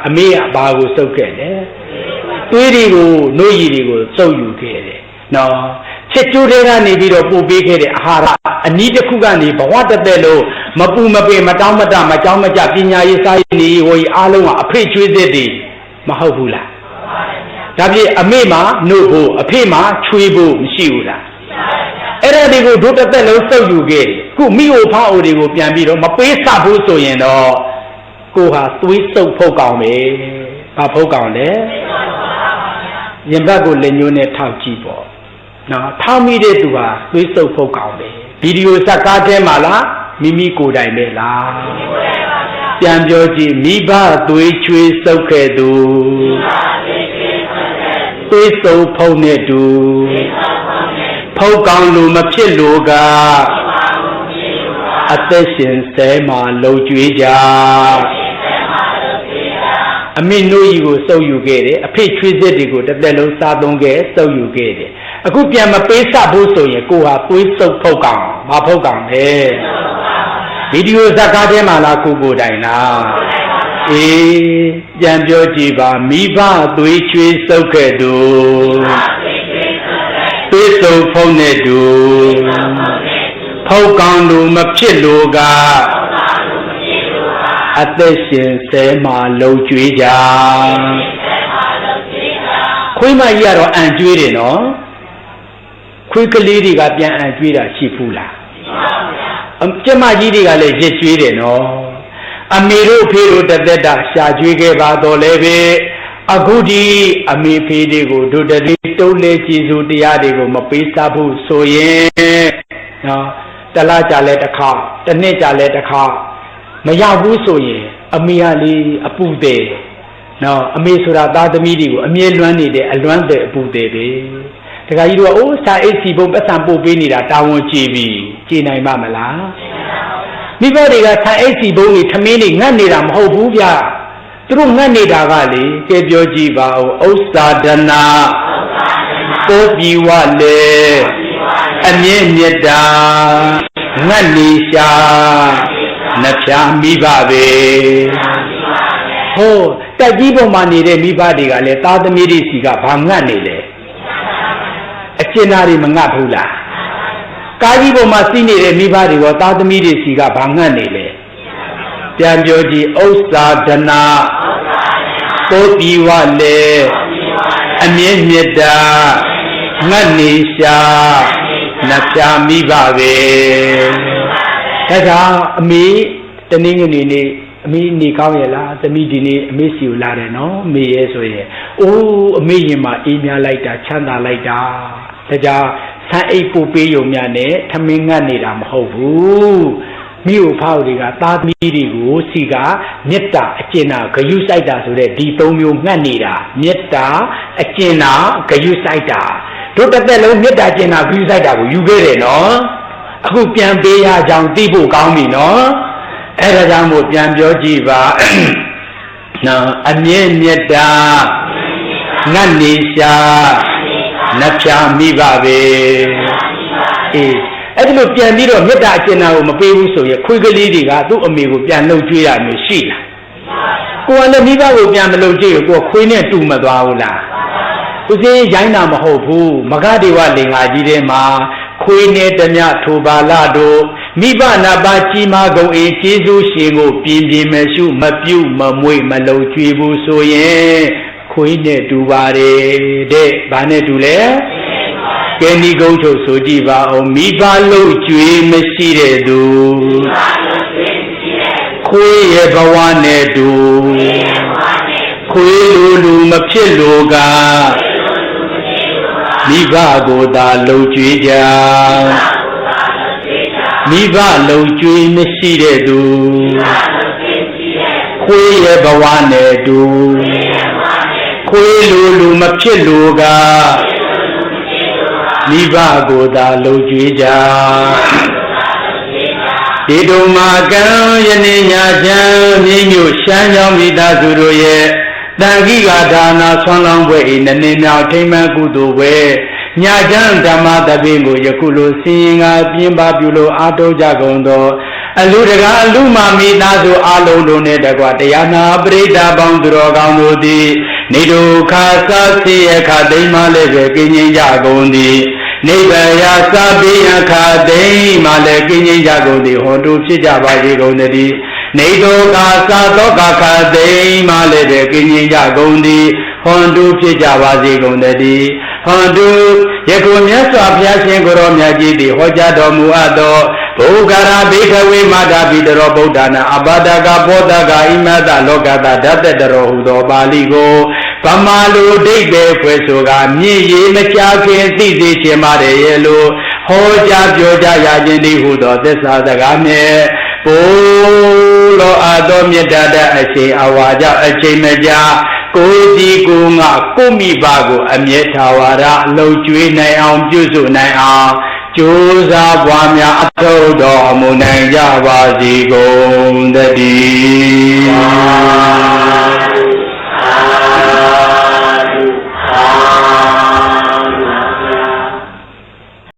အမေကဘာကိုစုပ်ခဲ့လဲသွေးတွေကိုနှုတ်ရည်တွေကိုစုပ်ယူခဲ့တယ်နော်ချစ်ကျိုးတွေကနေပြီးတော့ပို့ပေးခဲ့တဲ့အာဟာရအနည်းတစ်ခုကနေဘဝတသက်လုံးမပူမပင်မတောင်းမတမကြောင်းမကြပညာရေးစာရေးနေဟိုအားလုံးကအဖေချွေးစစ်တွေမဟုတ်ဘူးလားဒါပြည့်အမေမှာနှုတ်ဖို့အဖေမှာချွေးဖို့မရှိဘူးလားအဲ့ဒါတွေကိုဒုတသက်လုံးစုပ်ယူခဲ့ခုမိအိုဖားအိုတွေကိုပြန်ပြီးတော့မပေးစဘူးဆိုရင်တော့ကိုဟာသွေးစုပ်ဖုတ်ကောင်ပဲဘာဖုတ်ကောင်လဲ ရင်ဘတ်ကိုလက်ညှိုးနဲ့ထောက်ကြည့်ပေါ့နော်ထောက်မိတဲ့သူဟာသွေးစုပ်ဖုတ်ကောင်းတယ်ဗီဒီယိုဇာတ်ကားထဲမှာလားမိမိကိုယ်တိုင်ပဲလားပြန်ပြောကြည့်မိဘသွေးချွေးစုပ်ခဲ့သူသွေးစုပ်ဖုတ်နဲ့တူဖုတ်ကောင်းလို့မဖြစ်လို့ကအသက်ရှင်ဆဲမှာလှုပ်ကြွေးကြအမေနှုတ်ကြီးကိုစုပ်ယူခဲ့တယ်အဖေချွေးစစ်တွေကိုတစ်သက်လုံးစားသုံးခဲ့စုပ်ယူခဲ့တယ်အခုပြန်မပေးစဖို့ဆိုရင်ကိုဟာသွေးစုပ်ဖုတ်ကောင်းမဖုတ်ကောင်းလေဗီဒီယိုဇာတ်ကားထဲမှာလားကိုတိုင်လားအေးပြန်ပြောကြည့်ပါမိဘသွေးချွေးစုပ်ခဲ့သူသွေးစုပ်ဖုတ်နဲ့တူဖုတ်ကောင်းလို့မဖြစ်လို့ကအသက်ရှင်ဆဲမှာလှုပ်ကြွေးကြခွေးမကြီးကတော့အံကြွေးတယ်နော်ခွေးကလေးတွေကပြန်အံကြွေးတာရှိဘူးလားကျမကြီးတွေကလည်းရစ်ကြွေးတယ်နော်အမေတို့ဖေတို့တသက်တာရှာကြွေးခဲ့ပါတော့လည်းပဲအခုဒီအမေဖေတွေကိုဒုတတိတုံးလေကြည်စုတရားတွေကိုမပေးစားဘူးဆိုရင်နော်တလားကြလဲတစ်ခါတစ်နှစ်ကြလဲတစ်ခါမရဘူးဆိုရင်အမေကလေးအပူသေးနော်အမေဆိုတာသားသမီးတွေကိုအမြဲလွမ်းနေတယ်အလွမ်းတဲ့အပူသေးပဲတခါကြီးတို့ကအိုးစာအိတ်စီပုံပတ်စံပို့ပေးနေတာတာဝန်ကြည့်ပြီကြည်နိုင်ပါမလားမိဘတွေကစာအိတ်စီပုံကြီးထမင်းတွေငတ်နေတာမဟုတ်ဘူးဗျသူတို့ငတ်နေတာကလေကဲပြောကြည့်ပါဦးဥစ္စာဒနာပိုးပြီးဝလေအမြင့်မြတ်တာငတ်နေရှာနှဖျားမိဘပဲဟိုတက်ကြီးပေါ်မှာနေတဲ့မိဘတွေကလည်းသားသမီးတွေစီကဘာငတ်နေလဲအကျဉ်းသားတွေမငတ်ဘူးလားကားကြီးပေါ်မှာစီးနေတဲ့မိဘတွေရောသားသမီးတွေစီကဘာငတ်နေလဲပြန်ပြောကြည့်ဥစ္စာဒနာပိုးပြီးဝလေအမြင့်မြတ်တာငတ်နေရှာနှဖျားမိဘပဲဒါကအမေတနည်းငနေနေအမေနေကောင်းရဲ့လားသမီးဒီနေ့အမေစီကိုလာတယ်နော်မေရဲ့ဆိုရင်အိုးအမေရင်မှာအေးများလိုက်တာချမ်းသာလိုက်တာဒါကြောင့်ဆန်းအိတ်ပို့ပေးရုံများနဲ့ထမင်းငတ်နေတာမဟုတ်ဘူးမိကိုဖောက်တွေကသားသမီးတွေကိုစီကမေတ္တာအကျဉ်းနာဂယုစိုက်တာဆိုတဲ့ဒီ၃မျိုးငတ်နေတာမေတ္တာအကျဉ်းနာဂယုစိုက်တာတို့တစ်သက်လုံးမေတ္တာကျဉ်းနာဂယုစိုက်တာကိုယူခဲ့တယ်နော်အခုပြန်ပေးရကြောင်းသိဖို့ကောင်းပြီနော်အဲ့ဒါကြောင့်မို့ပြန်ပြောကြည့်ပါနော်အမြင့်မြတ်တာငတ်နေရှာနှဖျားမိဘပဲအေးအဲ့ဒီလိုပြန်ပြီးတော့မေတ္တာအကျဉ်းနာကိုမပေးဘူးဆိုရင်ခွေးကလေးတွေကသူ့အမေကိုပြန်လှုပ်ကြွေးရမျိုးရှိလားကိုယ်ကလည်းမိဘကိုပြန်မလှုပ်ကြွေးရကိုယ်ခွေးနဲ့တူမသွားဘူးလားဦးစင်းရိုင်းတာမဟုတ်ဘူးမဂဒေဝလင်္ကာကြီးထဲမှာခွေးနဲ့တမျှထိုပါလာတို့မိဘနာပါကြီးမာကုန်အေးကျေးဇူးရှင်ကိုပြင်းပြင်းမရှုမပြုတ်မမွေ့မလုံကြွေးဘူးဆိုရင်ခွေးနဲ့တူပါတယ်တဲ့ဘာနဲ့တူလဲကဲဒီကုန်းချုပ်ဆိုကြည့်ပါအောင်မိဘလုံကြွေးမရှိတဲ့သူခွေးရဲ့ဘဝနဲ့တူခွေးလူမဖြစ်လို့ကမိဘကိုသာလုံကြွေးကြမိဘလုံကြွေးမရှိတဲ့သူခွေးရဲ့ဘဝနဲ့တူခွေးလူမဖြစ်လို့ကမိဘကိုသာလုံကြွေးကြဒီတုံမာကံယနေ့ညချမ်းမြင်းမြို့ရှမ်းကြောင်းမိသားစုတို့ရဲ့တန်ခိကဒါနာဆွမ်းလောင်းပွဲဤနည်းနည်းမြောက်ထိမ့်မှန်ကုသိုလ်ပွဲညချမ်းဓမ္မတပင်းကိုယခုလိုဆင်းရင်ကပြင်းပါပြုလို့အားထုတ်ကြကုန်သောအလူတကာအလူမမိသားစုအလုံးတို့နဲ့တကွတရားနာပရိသတ်ပေါင်းသူတော်ကောင်းတို့သည်နေဒုက္ခသာသိယခသိမ်းမလည်းပဲကင်းငြိမ်းကြကုန်သည်နိဗ္ဗာန်ရာသာပိယခသိမ်းမလည်းကင်းငြိမ်းကြကုန်သည်ဟောတုဖြစ်ကြပါစေကုန်သတည်းနေဒုက္ခသာသောကခသိမ်းမလည်းပဲကင်းငြိမ်းကြကုန်သည်ဟောတုဖြစ်ကြပါစေကုန်သတည်းဟောတုယခုမြတ်စွာဘုရားရှင်ကိုရောမြတ်ကြီးသည်ဟောကြားတော်မူအပ်သောဘုဂရာဘိခဝေမတာပိတရောဗုဒ္ဓနာအဘာဒကဘောဓကဣမတလောကတဓာတတရောဟူသောပါဠိကို ဗမာလူဒိဋ္ဌိဖွယ်ဆိုကမြင့်ရည်မကြခင်သိစေချင်ပါတယ်ရဲ့လို့ဟောကြားပြောကြားရခြင်းဒီဟုသောသစ္စာစကားဖြင့်ပို့လောအပ်သောမေတ္တာတဲ့အချိန်အဝါကြောင့်အချိန်မကြာကိုယ်စီကိုယ်ငါကိုမိဘကိုအမြဲထာဝရအလုံးကျွေးနိုင်အောင်ပြုစုနိုင်အောင်ကြိုးစားပွားများအထောက်တော်မူနိုင်ကြပါစေကုန်သတည်း